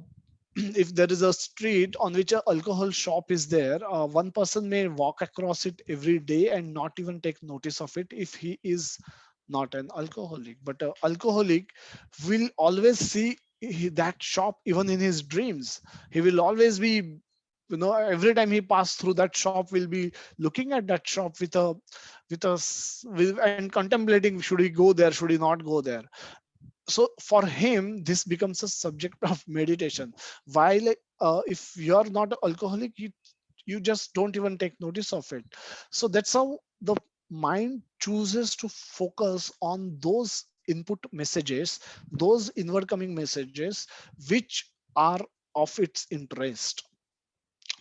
if there is a street on which a alcohol shop is there, one person may walk across it every day and not even take notice of it if he is not an alcoholic. But an alcoholic will always see that shop even in his dreams. He will always be, every time he pass through that shop, will be looking at that shop and contemplating, should he go there, should he not go there. So for him this becomes a subject of meditation. While if you're not an alcoholic, you just don't even take notice of it. So that's how the mind chooses to focus on those input messages, those inward coming messages which are of its interest.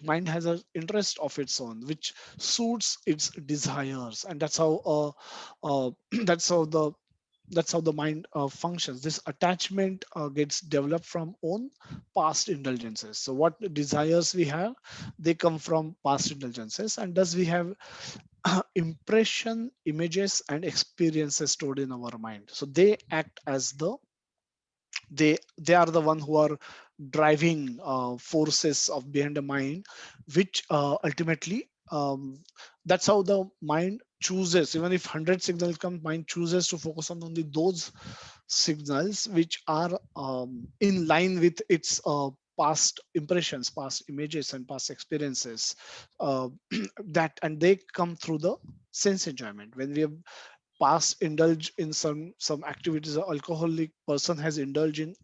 Mind has an interest of its own which suits its desires, and that's how that's how the mind functions. This attachment gets developed from own past indulgences. So what desires we have, they come from past indulgences, and thus we have impression, images, and experiences stored in our mind. So they act as they are the one who are driving forces of behind the mind, which ultimately that's how the mind chooses. Even if 100 signals come, mind chooses to focus on only those signals which are in line with its past impressions, past images, and past experiences. uh, that and they come through the sense enjoyment. When we have past indulge in some activities, an alcoholic person has indulged in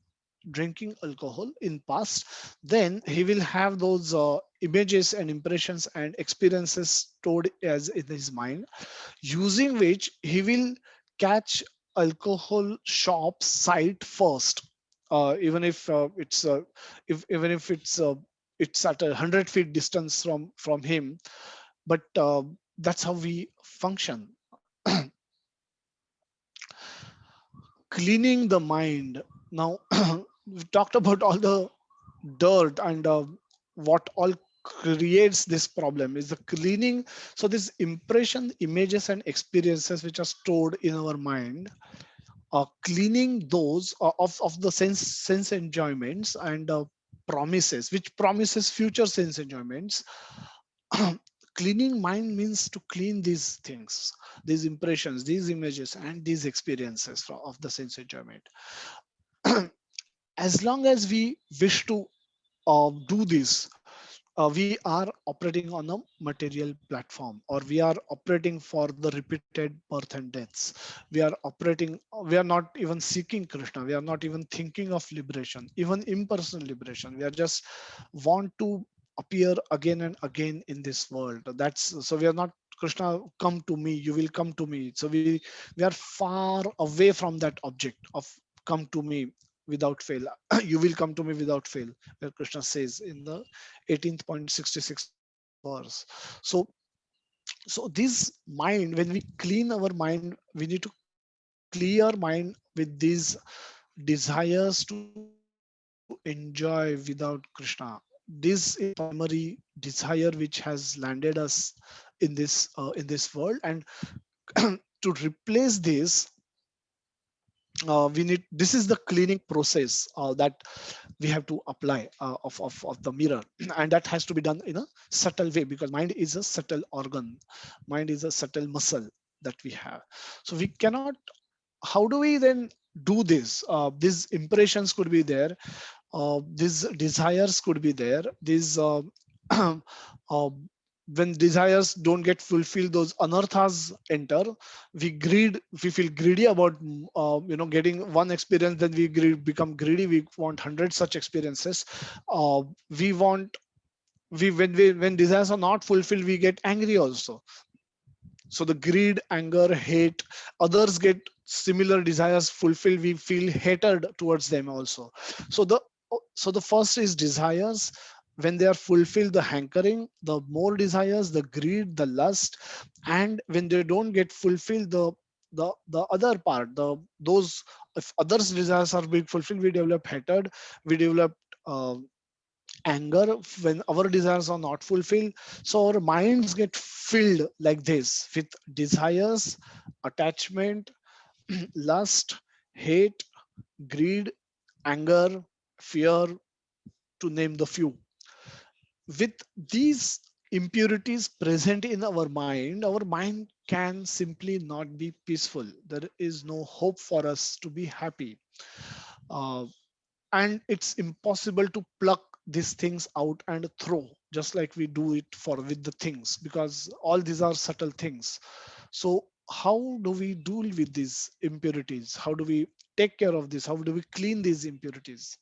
drinking alcohol in past, then he will have those images and impressions and experiences stored as in his mind, using which he will catch alcohol shop sight first. Even if it's if even if it's at 100 feet distance from him. But that's how we function. Cleaning the mind. Now we've talked about all the dirt and what all creates this problem is the cleaning. So this impression, images, and experiences which are stored in our mind, cleaning those of the sense enjoyments and promises, which promises future sense enjoyments. Cleaning mind means to clean these things, these impressions, these images, and these experiences of the sense enjoyment. As long as we wish to do this, we are operating on a material platform, or we are operating for the repeated birth and deaths. We are not even seeking Krishna. We are not even thinking of liberation, even impersonal liberation. We are just want to appear again and again in this world. That's so we are not Krishna, come to me, you will come to me. So we are far away from that object of come to me without fail. You will come to me without fail, where Krishna says in the 18.66 verse. So this mind, when we clean our mind, we need to clear mind with these desires to enjoy without Krishna. This is the primary desire which has landed us in this world, and to replace this, we need this is the cleaning process that we have to apply of the mirror. And that has to be done in a subtle way, because mind is a subtle organ, mind is a subtle muscle that we have. So we cannot, how do we then do this? These impressions could be there, these desires could be there, these uh, when desires don't get fulfilled, those anarthas enter. We feel greedy about getting one experience, then become greedy, we want 100 such experiences. We want we when desires are not fulfilled, we get angry also. So the greed, anger, hate, others get similar desires fulfilled, we feel hatred towards them also. So the So the first is desires. When they are fulfilled, the hankering, the more desires, the greed, the lust. And when they don't get fulfilled, the other part, the those, if others desires are being fulfilled, we develop hatred, we develop uh, anger when our desires are not fulfilled. So our minds get filled like this with desires, attachment, lust, hate, greed, anger, fear, to name the few. With these impurities present in our mind can simply not be peaceful. There is no hope for us to be happy. Uh, and it's impossible to pluck these things out and throw just like we do it for with the things, because all these are subtle things. So how do we deal with these impurities? How do we take care of this? How do we clean these impurities?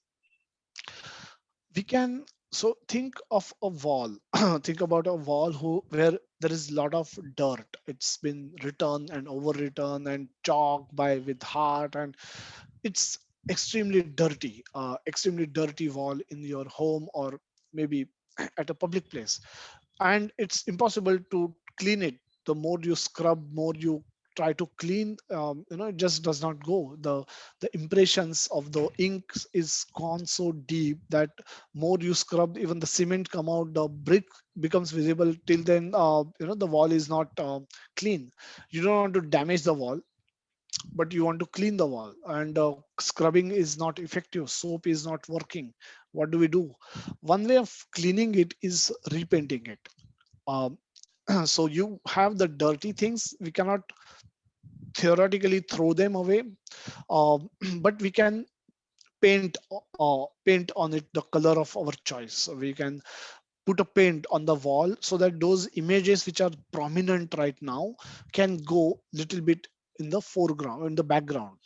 We can, so think of a wall. Think about a wall where there is a lot of dirt. It's been written and overwritten and chalked by with heart, and it's extremely dirty wall in your home, or maybe at a public place, and it's impossible to clean it. The more you scrub, more you try to clean, it just does not go. The impressions of the ink is gone so deep that more you scrub, even the cement come out, the brick becomes visible. Till then, the wall is not clean. You don't want to damage the wall, but you want to clean the wall, and scrubbing is not effective, soap is not working. What do we do? One way of cleaning it is repainting it. um, so you have the dirty things, we cannot theoretically throw them away, um, but we can paint on it the color of our choice. So we can put a paint on the wall so that those images which are prominent right now can go little bit in the foreground, in the background.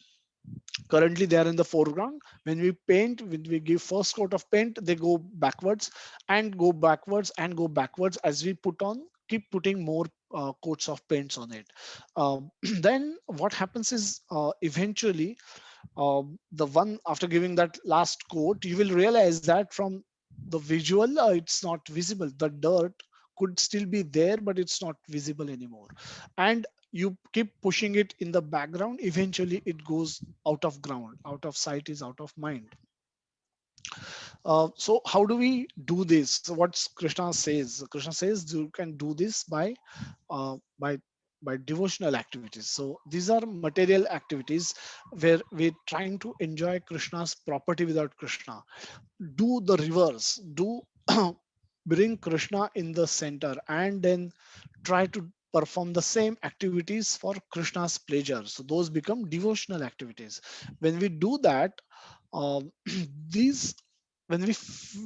Currently they are in the foreground. When we paint, when we give first coat of paint, they go backwards and go backwards and go backwards as we keep putting more coats of paints on it. Then what happens is, eventually, the one after giving that last coat, you will realize that from the visual, it's not visible. The dirt could still be there, but it's not visible anymore. And you keep pushing it in the background, eventually it goes out of ground. Out of sight is out of mind. So how do we do this? So what's Krishna says? Krishna says you can do this uh, by by devotional activities. So these are material activities where we're trying to enjoy Krishna's property without Krishna. Do the reverse. Do bring Krishna in the center, and then try to perform the same activities for Krishna's pleasure. So those become devotional activities. When we do that, um, these when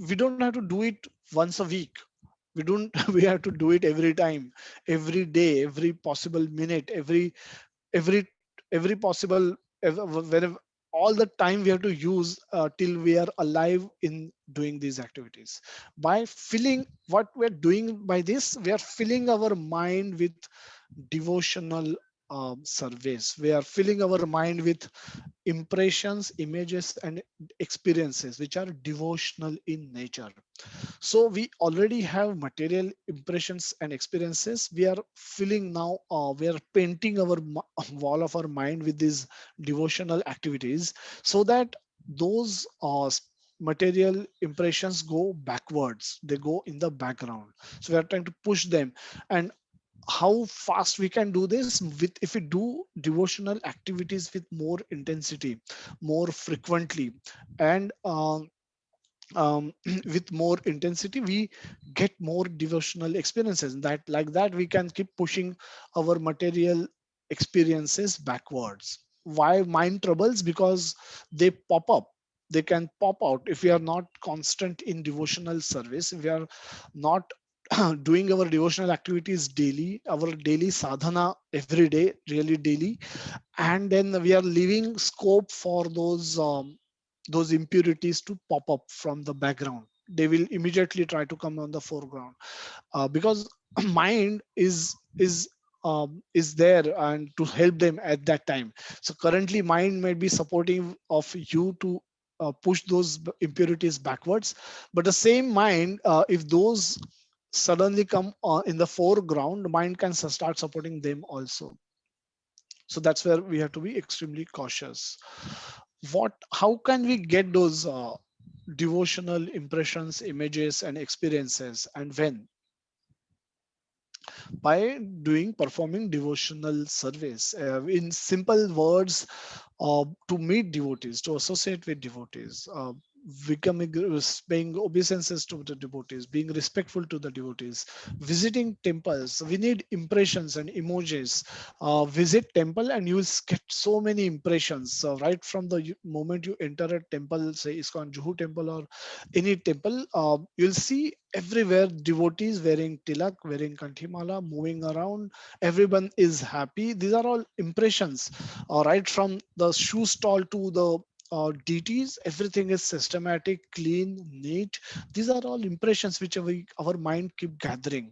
we don't have to do it once a week. We don't we have to do it every time, every day, every possible minute, every every possible whenever, all the time we have to use till we are alive in doing these activities. By filling what we're doing by this, we are filling our mind with devotional service. We are filling our mind with impressions, images, and experiences which are devotional in nature. So we already have material impressions and experiences. We are filling now, we are painting our wall of our mind with these devotional activities, so that those material impressions go backwards, they go in the background. So we are trying to push them. And how fast we can do this? With if we do devotional activities with more intensity, more frequently, and with more intensity, we get more devotional experiences. That like that we can keep pushing our material experiences backwards. Why mind troubles? Because they pop up, they can pop out if we are not constant in devotional service. We are not doing our devotional activities daily, our daily sadhana every day, really daily. And then we are leaving scope for those impurities to pop up from the background. They will immediately try to come on the foreground, because mind is there and to help them at that time. So currently mind might be supportive of you to push those impurities backwards. But the same mind, if those suddenly come in the foreground, mind can start supporting them also. So that's where we have to be extremely cautious. How can we get those devotional impressions, images, and experiences, and when? By doing performing devotional service, in simple words, to meet devotees, to associate with devotees, becoming paying obeisances to the devotees, being respectful to the devotees, visiting temples. We need impressions and emojis. Visit temple and you will get so many impressions. So right from the moment you enter a temple, say ISKCON Juhu temple or any temple, you'll see everywhere devotees wearing tilak, wearing kanthimala, moving around. Everyone is happy. These are all impressions. Right from the shoe stall to the deities, everything is systematic, clean, neat. These are all impressions which our mind keep gathering.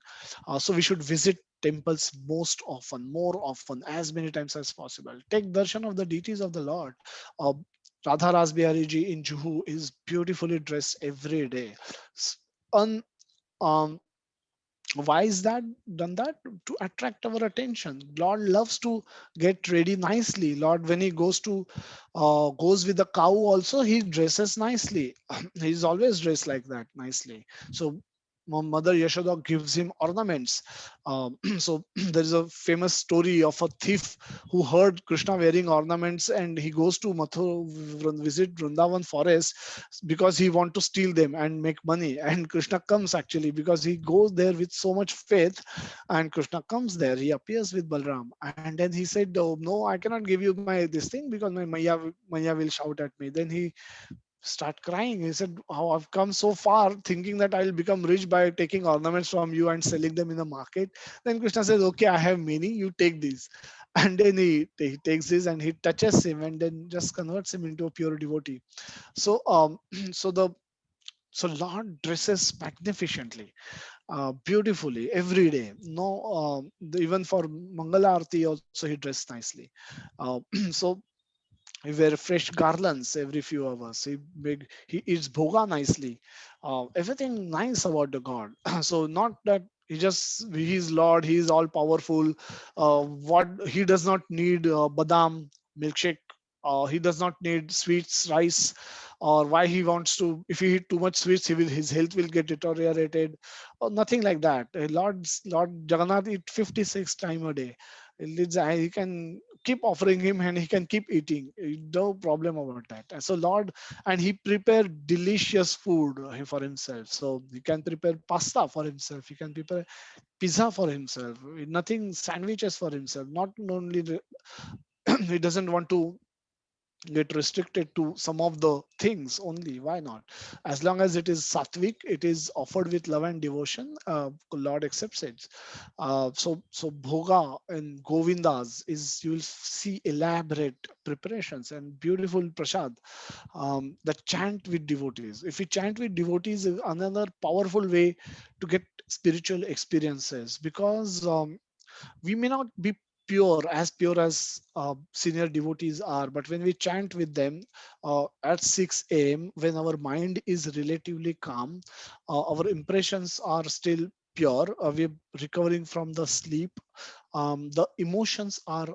So we should visit temples most often, more often, as many times as possible. Take darshan of the deities of the Lord. Uh, Radha Ras Bihari Ji in Juhu is beautifully dressed every day. S- Un, um, why is that done that? To attract our attention. Lord loves to get ready nicely. Lord, when he goes with the cow also, he dresses nicely. He's always dressed like that nicely. So Mother Yashoda gives him ornaments. So there is a famous story of a thief who heard Krishna wearing ornaments, and he goes to visit Vrindavan forest because he want to steal them and make money. And Krishna comes actually because he goes there with so much faith, and Krishna comes there. He appears with Balram, and then he said, "Oh, no, I cannot give you my this thing because my Maya will shout at me." Then he start crying. He said, "How I've come so far thinking that I'll become rich by taking ornaments from you and selling them in the market." Then Krishna says, "Okay, I have many. You take these." And then he takes this and he touches him and then just converts him into a pure devotee. So so the so Lord dresses magnificently, beautifully every day. No, even for Mangala Arati also he dressed nicely. So he wear fresh garlands every few hours. He eats bhoga nicely. Everything nice about the God. So not that he's Lord, he is all powerful. What he does not need badam milkshake. He does not need sweets, rice, or why he wants to. If he eat too much sweets, his health will get deteriorated, or nothing like that. Lord Jagannath eat 56 times a day. He can keep offering him and he can keep eating. No problem about that. And so Lord, and he prepared delicious food for himself. So he can prepare pasta for himself. He can prepare pizza for himself. Nothing sandwiches for himself. Not only he doesn't want to get restricted to some of the things only. Why not? As long as it is sattvic, it is offered with love and devotion, Lord accepts it. So bhoga and govindas is, you will see elaborate preparations and beautiful prasad. The chant with devotees, if we chant with devotees, is another powerful way to get spiritual experiences, because we may not be pure as senior devotees are, but when we chant with them at 6 a.m., when our mind is relatively calm, our impressions are still pure, we're recovering from the sleep, the emotions are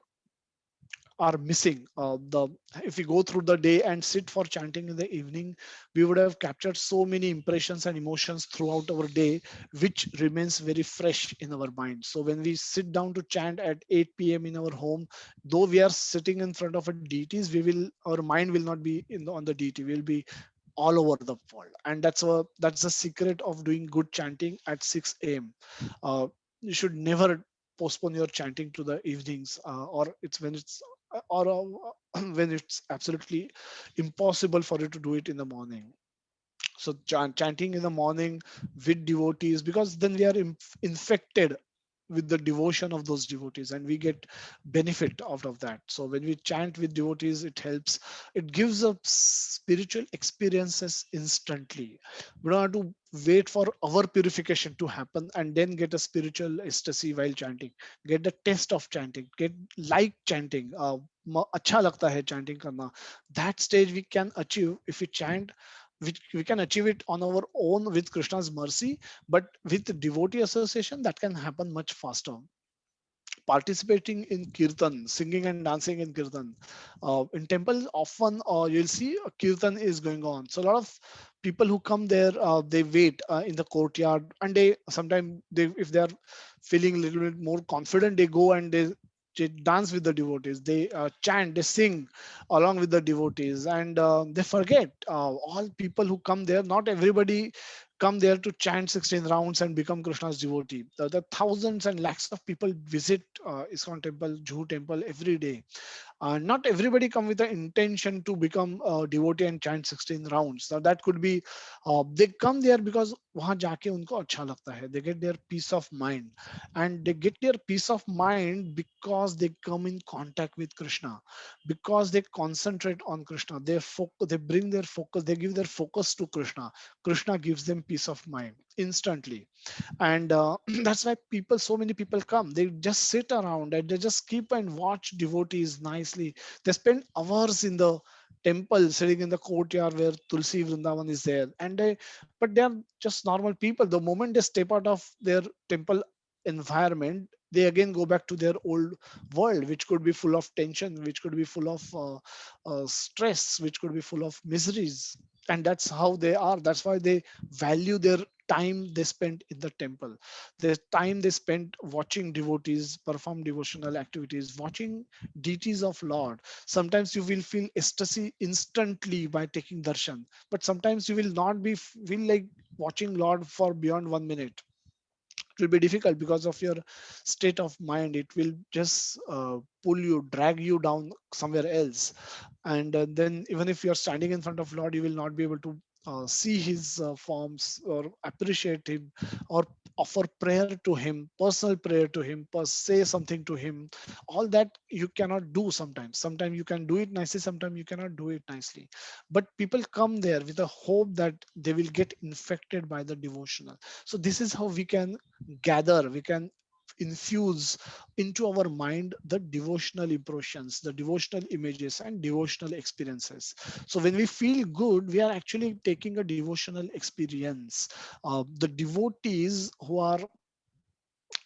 missing. The If we go through the day and sit for chanting in the evening, we would have captured so many impressions and emotions throughout our day, which remains very fresh in our mind. So when we sit down to chant at 8 p.m. in our home, though we are sitting in front of a deities, our mind will not be on the deity. We'll be all over the world, and that's the secret of doing good chanting at 6 a.m. You should never postpone your chanting to the evenings, or when it's absolutely impossible for you to do it in the morning. So chanting in the morning with devotees, because then we are infected with the devotion of those devotees and we get benefit out of that. So when we chant with devotees, it helps. It gives us spiritual experiences instantly. We don't have to wait for our purification to happen and then get a spiritual ecstasy while chanting. Get the taste of chanting, get like chanting. अच्छा लगता है chanting करना. That stage we can achieve if we chant. We can achieve it on our own with Krishna's mercy, but with devotee association that can happen much faster. Participating in kirtan, singing and dancing in kirtan. In temples, often you'll see a kirtan is going on. So a lot of people who come there, they wait in the courtyard, and they sometimes they, if they are feeling a little bit more confident, they go and they dance with the devotees. They chant, they sing along with the devotees, and they forget all people who come there. Not everybody come there to chant 16 rounds and become Krishna's devotee. The thousands and lakhs of people visit ISKCON temple, Juhu temple every day. Not everybody come with the intention to become a devotee and chant 16 rounds. So that could be they come there because वहां जाके उनको अच्छा लगता है. They get their peace of mind, and they get their peace of mind because they come in contact with Krishna, because they concentrate on Krishna. They bring their focus. They give their focus to Krishna. Krishna gives them peace of mind instantly, and that's why people, so many people come. They just sit around and they just keep and watch devotees nicely. They spend hours in the temple, sitting in the courtyard where Tulsi Vrindavan is there, and but they are just normal people. The moment they step out of their temple environment, they again go back to their old world, which could be full of tension, which could be full of stress, which could be full of miseries. And that's how they are. That's why they value their time they spent in the temple, the time they spent watching devotees perform devotional activities, watching deities of Lord. Sometimes you will feel ecstasy instantly by taking darshan, but sometimes you will not be feel like watching Lord for beyond 1 minute. It will be difficult because of your state of mind. It will just pull you, drag you down somewhere else. And then even if you're standing in front of Lord, you will not be able to see his forms or appreciate him or offer prayer to him, personal prayer to him, say something to him. All that you cannot do. Sometimes you can do it nicely, sometimes you cannot do it nicely. But people come there with a hope that they will get infected by the devotional. So this is how we can gather, we can infuse into our mind the devotional impressions, the devotional images, and devotional experiences. So when we feel good, we are actually taking a devotional experience. The devotees who are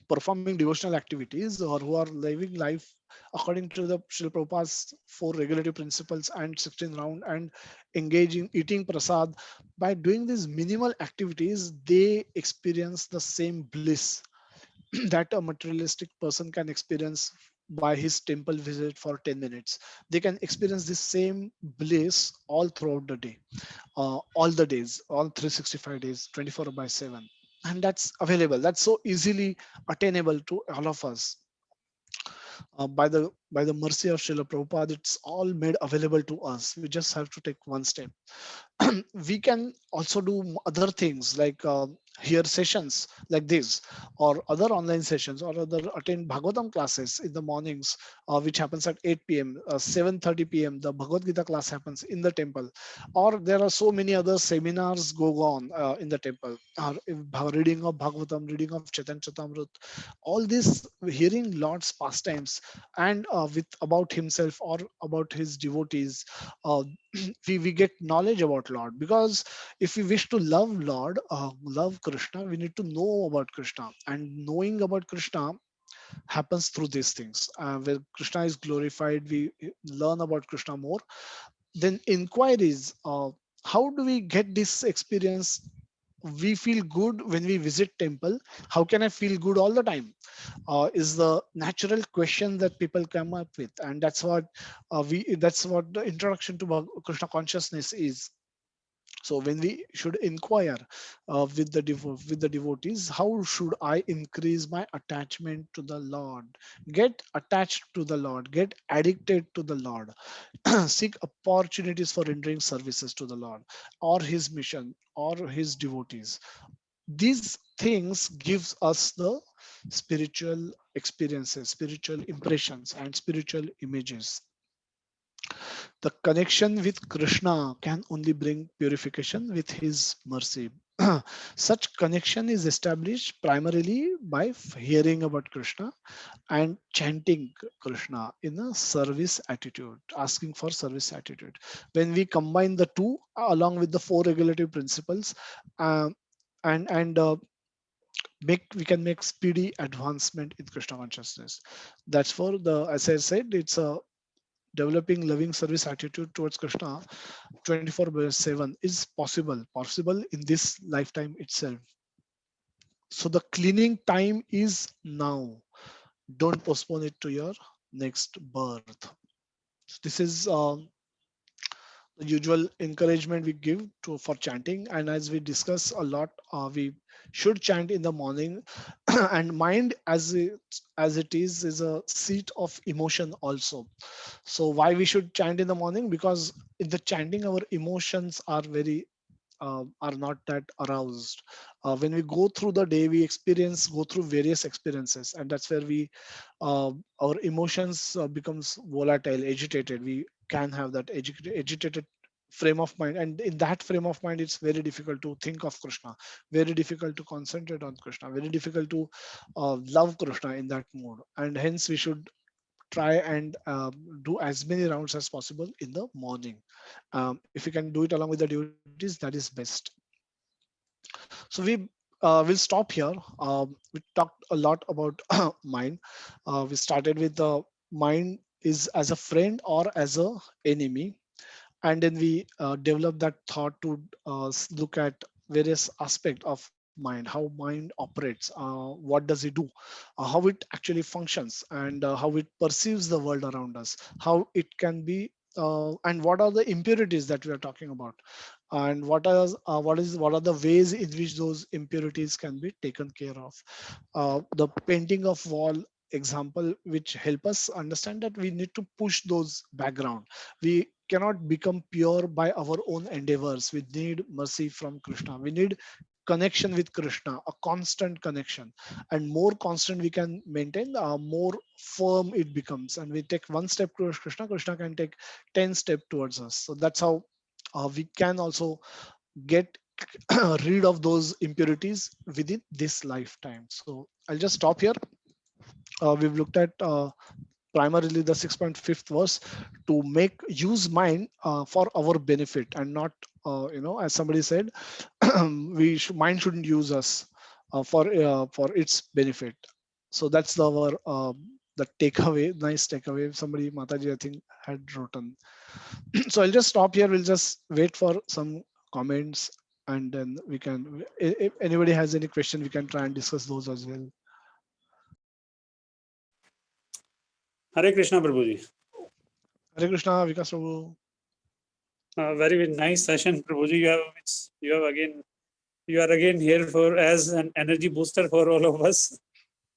performing devotional activities or who are living life according to the Srila Prabhupada's four regulative principles and 16 round and engaging, eating prasad, by doing these minimal activities, they experience the same bliss that a materialistic person can experience by his temple visit for 10 minutes. They can experience the same bliss all throughout the day, all the days, all 365 days, 24 by 7. And that's available. That's so easily attainable to all of us. By the mercy of Srila Prabhupada, it's all made available to us. We just have to take one step. We can also do other things like hear sessions like this, or other online sessions, or other attend Bhagavatam classes in the mornings, which happens at 8 p.m. 7:30 p.m. The Bhagavad Gita class happens in the temple, or there are so many other seminars go on in the temple, reading of Bhagavatam, reading of Chaitanya Chatamrut, all this hearing Lord's pastimes and with about himself or about his devotees. uh, we get knowledge about Lord, because if we wish to love Lord, love Krishna, we need to know about Krishna, and knowing about Krishna happens through these things. Where Krishna is glorified, we learn about Krishna more. Then inquiries, how do we get this experience? We feel good when we visit temple. How can I feel good all the time? Is the natural question that people come up with, and that's what the introduction to Krishna consciousness is. So when we should inquire with the devotees, how should I increase my attachment to the Lord? Get attached to the Lord, get addicted to the Lord, seek opportunities for rendering services to the Lord or his mission or his devotees. These things gives us the spiritual experiences, spiritual impressions, and spiritual images. The connection with Krishna can only bring purification with his mercy. Such connection is established primarily by hearing about Krishna and chanting Krishna in a service attitude, asking for service attitude. When we combine the two along with the four regulative principles, um, and make we can make speedy advancement in Krishna consciousness. That's for the, as I said, it's a developing loving service attitude towards Krishna 24 by 7 is possible in this lifetime itself. So the cleaning time is now. Don't postpone it to your next birth. So this is the usual encouragement we give to for chanting, and as we discuss a lot, we should chant in the morning. And mind as it is a seat of emotion also. So why we should chant in the morning? Because in the chanting our emotions are not that aroused. When we go through the day, we go through various experiences, and that's where we our emotions becomes volatile, agitated. We can have that agitated frame of mind, and in that frame of mind it's very difficult to think of Krishna, very difficult to concentrate on Krishna, very difficult to love Krishna in that mood. And hence we should try and do as many rounds as possible in the morning. If you can do it along with the devotees, that is best. So we will stop here. We talked a lot about mind. We started with the mind is as a friend or as a enemy, and then we develop that thought to look at various aspects of mind, how mind operates, what does it do, how it actually functions, and how it perceives the world around us, how it can be, and what are the impurities that we are talking about, and what are the ways in which those impurities can be taken care of. The painting of wall example which help us understand that we need to push those background. We cannot become pure by our own endeavors. We need mercy from Krishna. We need connection with Krishna, a constant connection. And more constant we can maintain, more firm it becomes. And we take one step towards Krishna, Krishna can take 10 steps towards us. So that's how we can also get rid of those impurities within this lifetime. So I'll just stop here. We've looked at primarily the 6.5th verse to make use mind for our benefit and not, as somebody said, mind shouldn't use us for its benefit. So that's the takeaway, nice takeaway. Somebody, Mataji, I think, had written. So I'll just stop here. We'll just wait for some comments, and then we can, if anybody has any question, we can try and discuss those as well. Hare Krishna, Prabhuji. Hare Krishna, Vikas Prabhu. Very nice session, Prabhuji. You are again here for as an energy booster for all of us,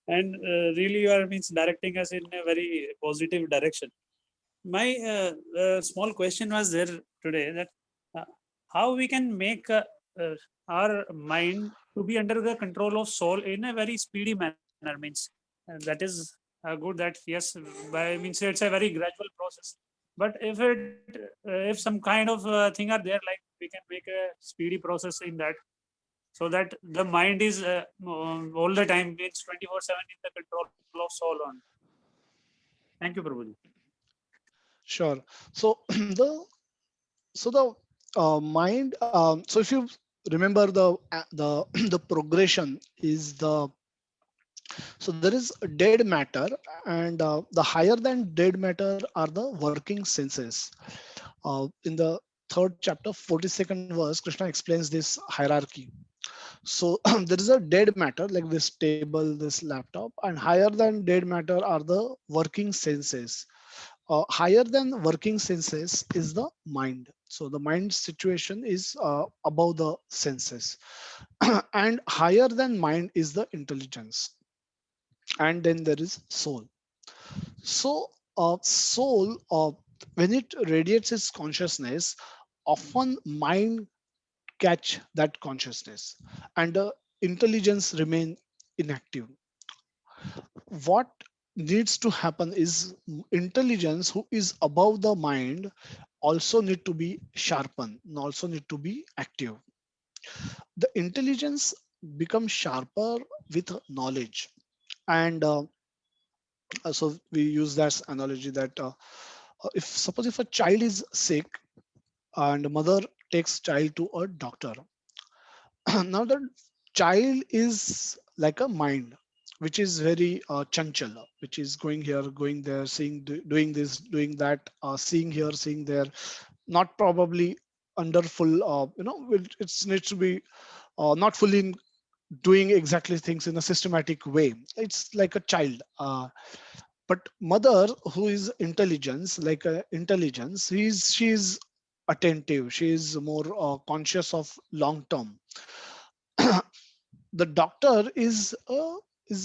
and really you are directing us in a very positive direction. My small question was there today that uh, how we can make our mind to be under the control of soul in a very speedy manner. That is good. That yes, by it's a very gradual process. But if some kind of thing are there, like we can make a speedy process in that, so that the mind is all the time means 24/7 in the control of soul on. Thank you, Prabhuji. Sure. So the mind. So if you remember the the progression is so there is dead matter, and the higher than dead matter are the working senses. In the third chapter, 42nd verse, Krishna explains this hierarchy. So there is a dead matter like this table, this laptop, and higher than dead matter are the working senses. Higher than working senses is the mind. So the mind situation is above the senses, and higher than mind is the intelligence, and then there is soul. So soul, when it radiates its consciousness, often mind catch that consciousness, and the intelligence remain inactive. What needs to happen is intelligence who is above the mind also need to be sharpened, also need to be active. The intelligence becomes sharper with knowledge. And so we use that analogy that if suppose if a child is sick and mother takes child to a doctor, now the child is like a mind which is very chanchal, which is going here, going there, seeing, doing this, doing that, seeing here, seeing there, not probably under full, it needs to be not fully doing exactly things in a systematic way. It's like a child. But mother who is intelligence, like intelligence, she's attentive, she is more conscious of long term. The doctor is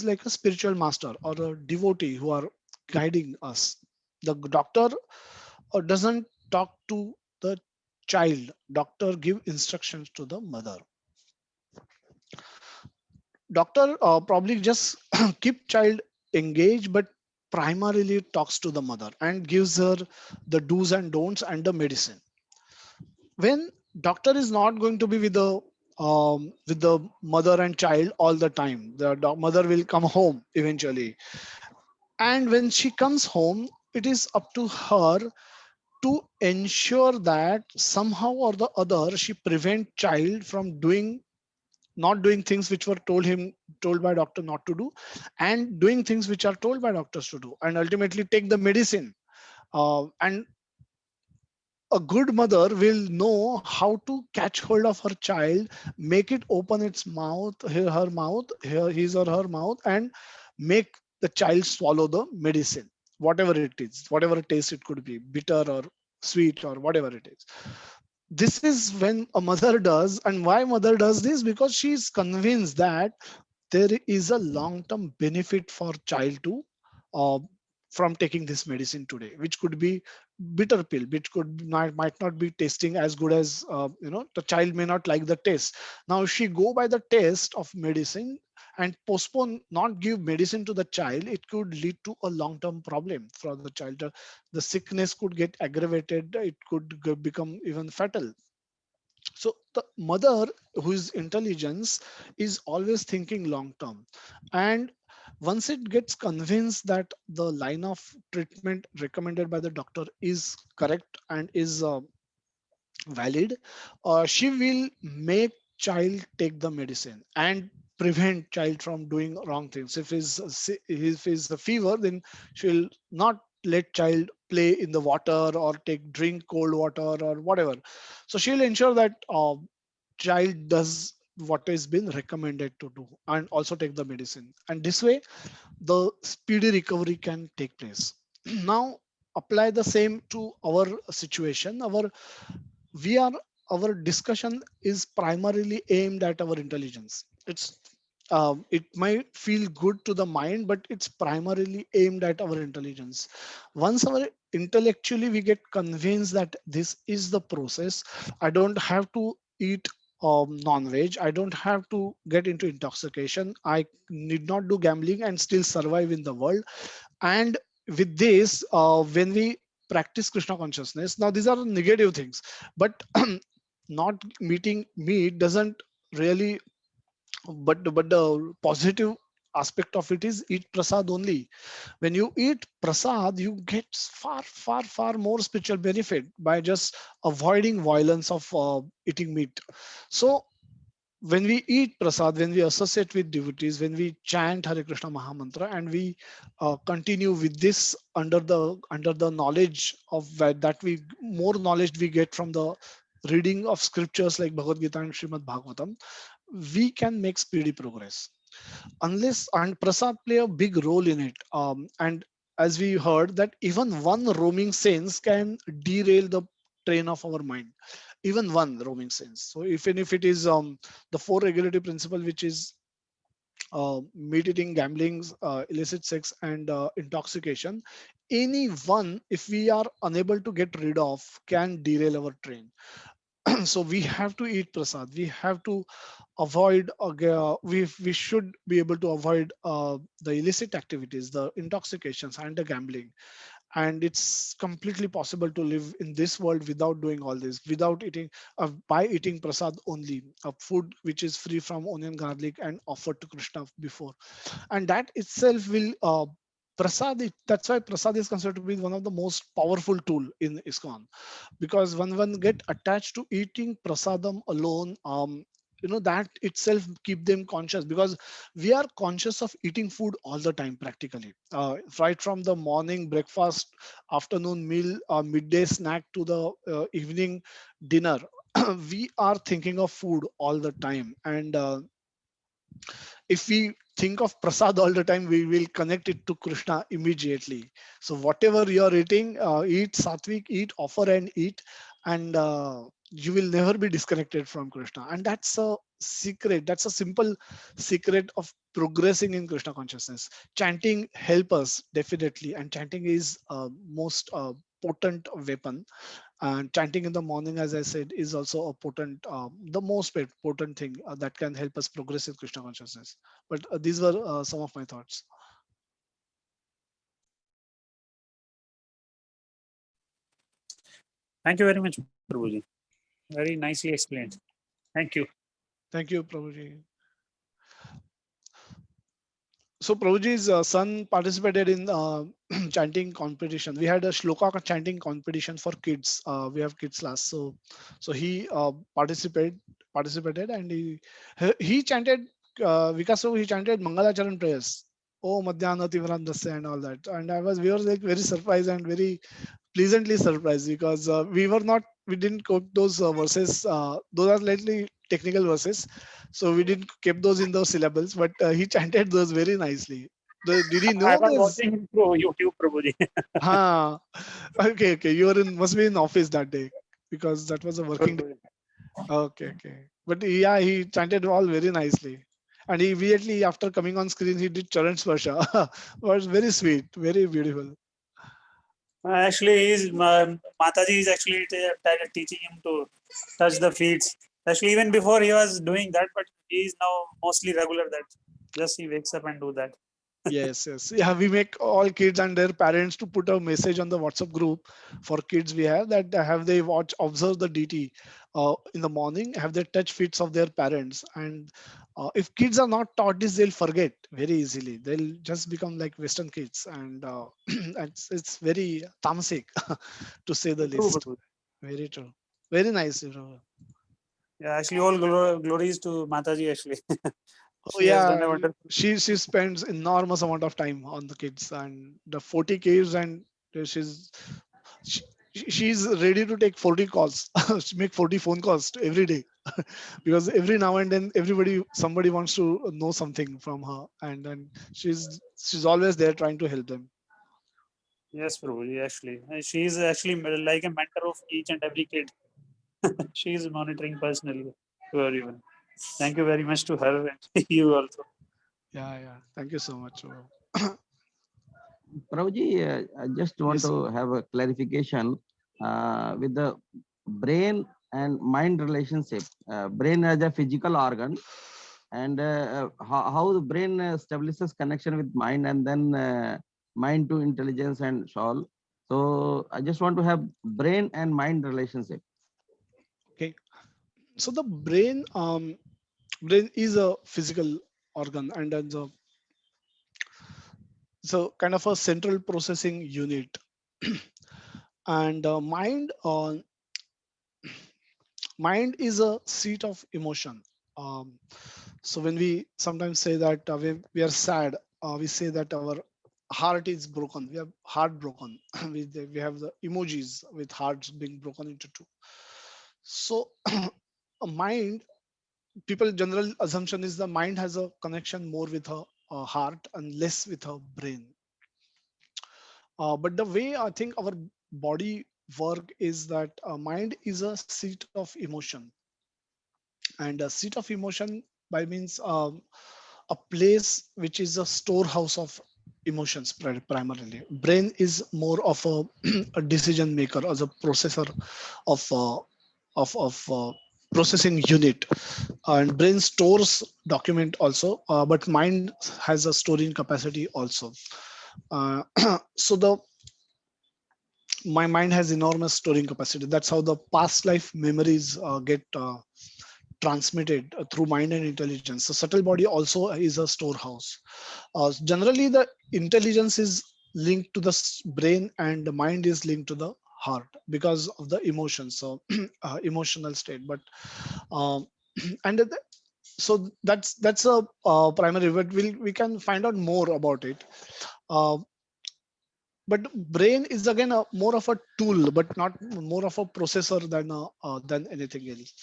like a spiritual master or a devotee who are guiding us. The doctor doesn't talk to the child, doctor give instructions to the mother. Doctor probably just keep child engaged, but primarily talks to the mother and gives her the do's and don'ts and the medicine. When doctor is not going to be with the mother and child all the time, the mother will come home eventually, and when she comes home, it is up to her to ensure that somehow or the other she prevent child from doing, not doing things which were told by doctor not to do, and doing things which are told by doctors to do, and ultimately take the medicine. And a good mother will know how to catch hold of her child, make it open its mouth, her mouth, his or her mouth, and make the child swallow the medicine, whatever it is, whatever taste it could be, bitter or sweet or whatever it is. This is when a mother does. And why mother does this? Because she is convinced that there is a long-term benefit for child to uh, from taking this medicine today, which could be bitter pill, which could not, might not be tasting as good as, the child may not like the taste. Now if she go by the taste of medicine and postpone, not give medicine to the child, it could lead to a long-term problem for the child. The sickness could get aggravated, it could become even fatal. So the mother who is intelligence is always thinking long term. And once it gets convinced that the line of treatment recommended by the doctor is correct and is valid, she will make child take the medicine and prevent child from doing wrong things. If is a fever, then she'll not let child play in the water or take drink cold water or whatever. So she'll ensure that child does what has been recommended to do and also take the medicine, and this way the speedy recovery can take place. Now apply the same to our situation. We are our discussion is primarily aimed at our intelligence. It might feel good to the mind, but it's primarily aimed at our intelligence. Once our intellectually we get convinced that this is the process, I don't have to eat non-veg, I don't have to get into intoxication, I need not do gambling and still survive in the world. And with this, when we practice Krishna consciousness, now these are negative things, but not meeting meat doesn't really, but the positive aspect of it is eat prasad only. When you eat prasad, you get far more spiritual benefit by just avoiding violence of eating meat. So when we eat prasad, when we associate with devotees, when we chant Hare Krishna Mahamantra, and we continue with this under the knowledge of that we more knowledge we get from the reading of scriptures like Bhagavad Gita and Srimad Bhagavatam, we can make speedy progress. Unless, and prasad play a big role in it. And as we heard that even one roaming sense can derail the train of our mind, even one roaming sense. So even if it is the four regulative principle, which is meat eating, gambling, illicit sex, and intoxication, any one, if we are unable to get rid of, can derail our train. So we have to eat prasad, we have to avoid, we should be able to avoid the illicit activities, the intoxications and the gambling. and it's completely possible to live in this world without doing all this, without eating, by eating prasad only, a food which is free from onion, garlic, and offered to Krishna before. And that itself will that's why prasad is considered to be one of the most powerful tool in ISKCON, because when one get attached to eating prasadam alone, that itself keep them conscious, because we are conscious of eating food all the time practically, right from the morning breakfast, afternoon meal, midday snack, to the evening dinner. We are thinking of food all the time, and if we think of prasad all the time, we will connect it to Krishna immediately. So whatever you are eating, eat sattvic, eat, offer and eat, and you will never be disconnected from Krishna. And that's a secret. That's a simple secret of progressing in Krishna consciousness. Chanting help us definitely, and chanting is most potent weapon. And chanting in the morning, as I said, is also a potent, the most potent thing that can help us progress in Krishna consciousness. But these were some of my thoughts. Thank you very much, Prabhuji. Very nicely explained. Thank you. Thank you, Prabhuji. So Prabhuji's son participated in chanting competition. We had a shloka chanting competition for kids. We have kids class, so he participated, and he chanted Vikaso. He chanted Mangalacharan prayers. Oh Madhyana Tivram Dasya and all that. And we were like very surprised and very pleasantly surprised, because we didn't quote those verses. Those are slightly technical verses, so we didn't keep those in those syllables. But he chanted those very nicely. Did he I know was this? watching him through YouTube, Prabhuji. Ah, okay. You were in must be in office that day, because that was a working day. Okay. But yeah, he chanted all very nicely. And he immediately after coming on screen, he did Charan Sparsha. Was very sweet, very beautiful. Actually, Mataji is actually teaching him to touch the feet. Actually, even before he was doing that, but he is now mostly regular that just he wakes up and do that. Yes. Yeah, we make all kids and their parents to put a message on the WhatsApp group for kids we have, that have they observe the DT in the morning, have they touch feet of their parents. And if kids are not taught this, they'll forget very easily. They'll just become like Western kids, and it's very tamasic to say the True, least. Prabhuji. Very true. Very nice. Yeah, actually, all glories to Mataji. Actually, Oh she has yeah, done a wonderful. she spends enormous amount of time on the kids and the 40 kids, and she's she, she's ready to take 40 calls, she make 40 phone calls every day, because every now and then somebody wants to know something from her, and then she's always there trying to help them. Yes, Prabhuji. Actually, she is actually like a mentor of each and every kid. She is monitoring personally to everyone. Thank you very much to her and you also. Yeah, thank you so much. Prabhuji, I just want Yes. to have a clarification with the brain and mind relationship. Brain as a physical organ, and how the brain establishes connection with mind, and then mind to intelligence and soul. So I just want to have brain and mind relationship. Okay, so the brain is a physical organ, and then so kind of a central processing unit. And mind is a seat of emotion. So when we sometimes say that we are sad, we say that our heart is broken, we have heart broken. We have the emojis with hearts being broken into two. So a mind, people general assumption is the mind has a connection more with her heart and less with her brain. But the way I think our body work is that mind is a seat of emotion, and a seat of emotion by means a place which is a storehouse of emotions primarily. Brain is more of a, a decision maker, as a processor of processing unit, and brain stores document also, but mind has a storing capacity also. uh, so the my mind has enormous storing capacity. That's how the past life memories get transmitted through mind and intelligence. The subtle body also is a storehouse. Generally, the intelligence is linked to the brain and the mind is linked to the heart because of the emotions, so emotional state. But um, and so that's a primary. But we can find out more about it. Uh, but brain is again a more of a tool, but not more of a processor than anything else.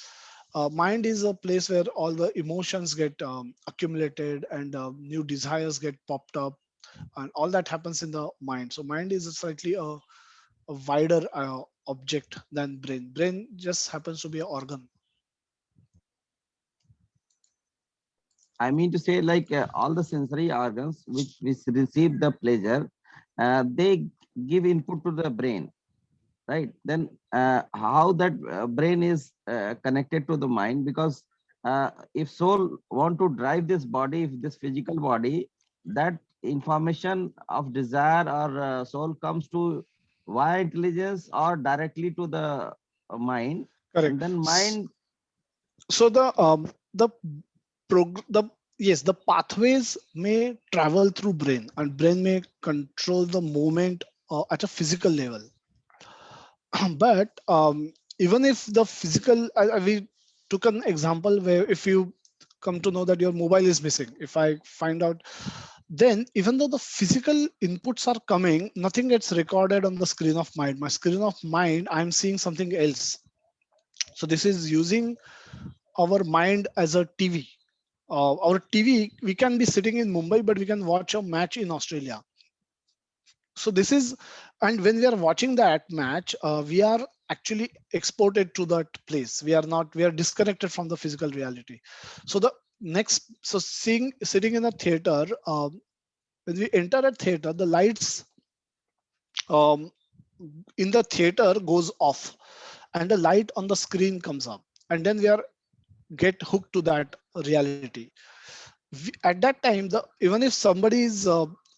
Mind is a place where all the emotions get accumulated and new desires get popped up, and all that happens in the mind. So mind is slightly a wider object than brain. Brain just happens to be an organ. I mean to say, like all the sensory organs which receive the pleasure, they give input to the brain, right? Then how that brain is connected to the mind? Because if soul want to drive this body, if this physical body, that information of desire or soul comes to via intelligence or directly to the mind, and Correct. then mind. So the yes, the pathways may travel through brain, and brain may control the movement at a physical level. But even if the physical, we took an example where if you come to know that your mobile is missing, if I find out, then even though the physical inputs are coming, nothing gets recorded on the screen of mind. My screen of mind, I'm seeing something else. So this is using our mind as a TV. Our TV, we can be sitting in Mumbai, but we can watch a match in Australia. So this is, and when we are watching that match, we are actually exported to that place. We are not, we are disconnected from the physical reality. So the next, so seeing, sitting in a theater, when we enter a theater, the lights um, in the theater goes off and the light on the screen comes up, and then we are get hooked to that reality. At that time, the even if somebody is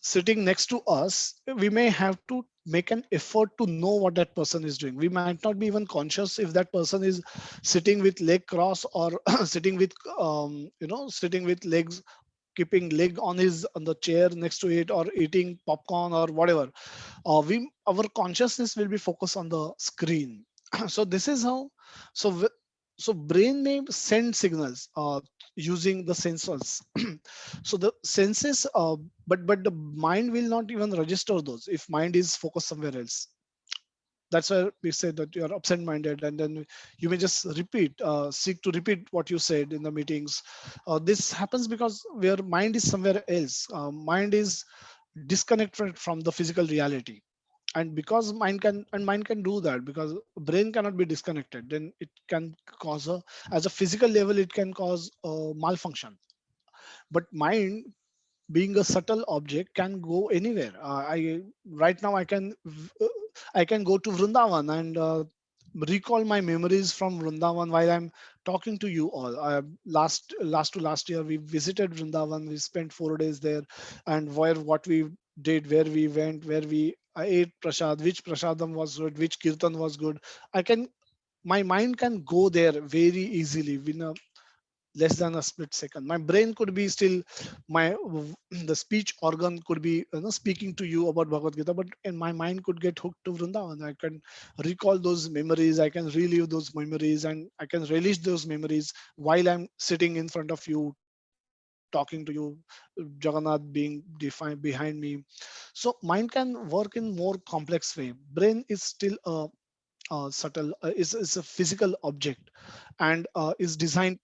sitting next to us, we may have to make an effort to know what that person is doing. We might not be even conscious if that person is sitting with leg cross or sitting with sitting with legs, keeping leg on his on the chair next to it, or eating popcorn or whatever. We Our consciousness will be focused on the screen. So this is how, so so brain may send signals using the sensors. So the senses, but the mind will not even register those if mind is focused somewhere else. That's why we say that you are absent minded, and then you may just repeat, seek to repeat what you said in the meetings. This happens because where mind is somewhere else. Mind is disconnected from the physical reality, and because mind can do that, because brain cannot be disconnected, then it can cause a, as a physical level, it can cause a malfunction. But mind, being a subtle object, can go anywhere. I Right now I can go to Vrindavan and recall my memories from Vrindavan while I'm talking to you all. Last year we visited Vrindavan. We spent 4 days there, and what we did, where we went, where we I ate prasad, which prasadam was good, which kirtan was good. I can My mind can go there very easily within a less than a split second. My brain could be still, my the speech organ could be speaking to you about Bhagavad Gita, but in my mind could get hooked to Vrindavan. I can recall those memories, I can relive those memories, and I can relish those memories while I'm sitting in front of you, talking to you, Jagannath being defined behind me. So mind can work in more complex way. Brain is still is a physical object, and is designed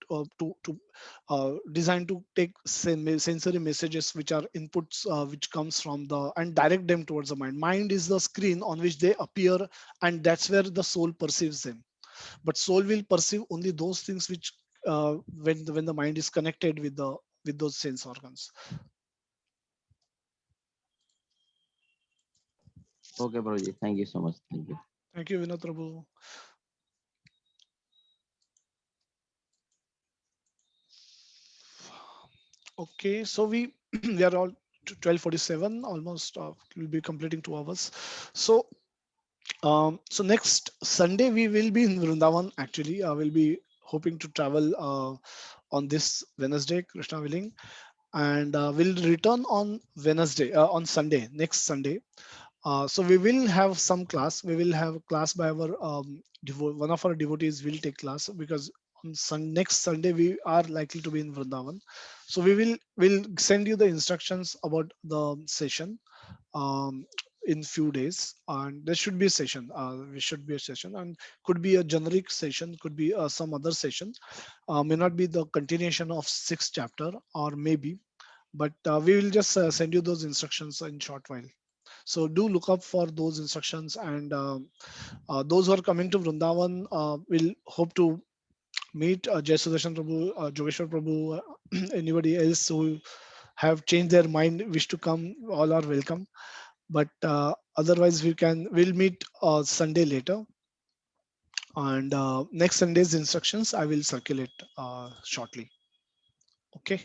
designed to take sensory messages which are inputs which comes from the, and direct them towards the mind. Mind is the screen on which they appear, and that's where the soul perceives them. But soul will perceive only those things which when the mind is connected with those sense organs. Okay, Prabhuji, thank you so much. Thank you. Thank you, Vinod Prabhu. Okay, so we we are all 12:47, almost will be completing 2 hours. So So next Sunday we will be in Vrindavan. Actually, I will be hoping to travel on this Wednesday, Krishna willing, and we'll return on Wednesday, on Sunday, next Sunday. So we will have some class. We will have class by our one of our devotees will take class because on next Sunday we are likely to be in Vrindavan. So will send you the instructions about the session um, in few days, and there should be a session. We should be a session, and could be a generic session, could be some other session. May not be the continuation of sixth chapter, or maybe, but we will just send you those instructions in short while. So do look up for those instructions, and those who are coming to Vrindavan will hope to meet Jai Sudarshan Prabhu, Jogeshwar Prabhu, anybody else who have changed their mind, wish to come, all are welcome. But otherwise, we'll meet Sunday later, and next Sunday's instructions I will circulate shortly. Okay.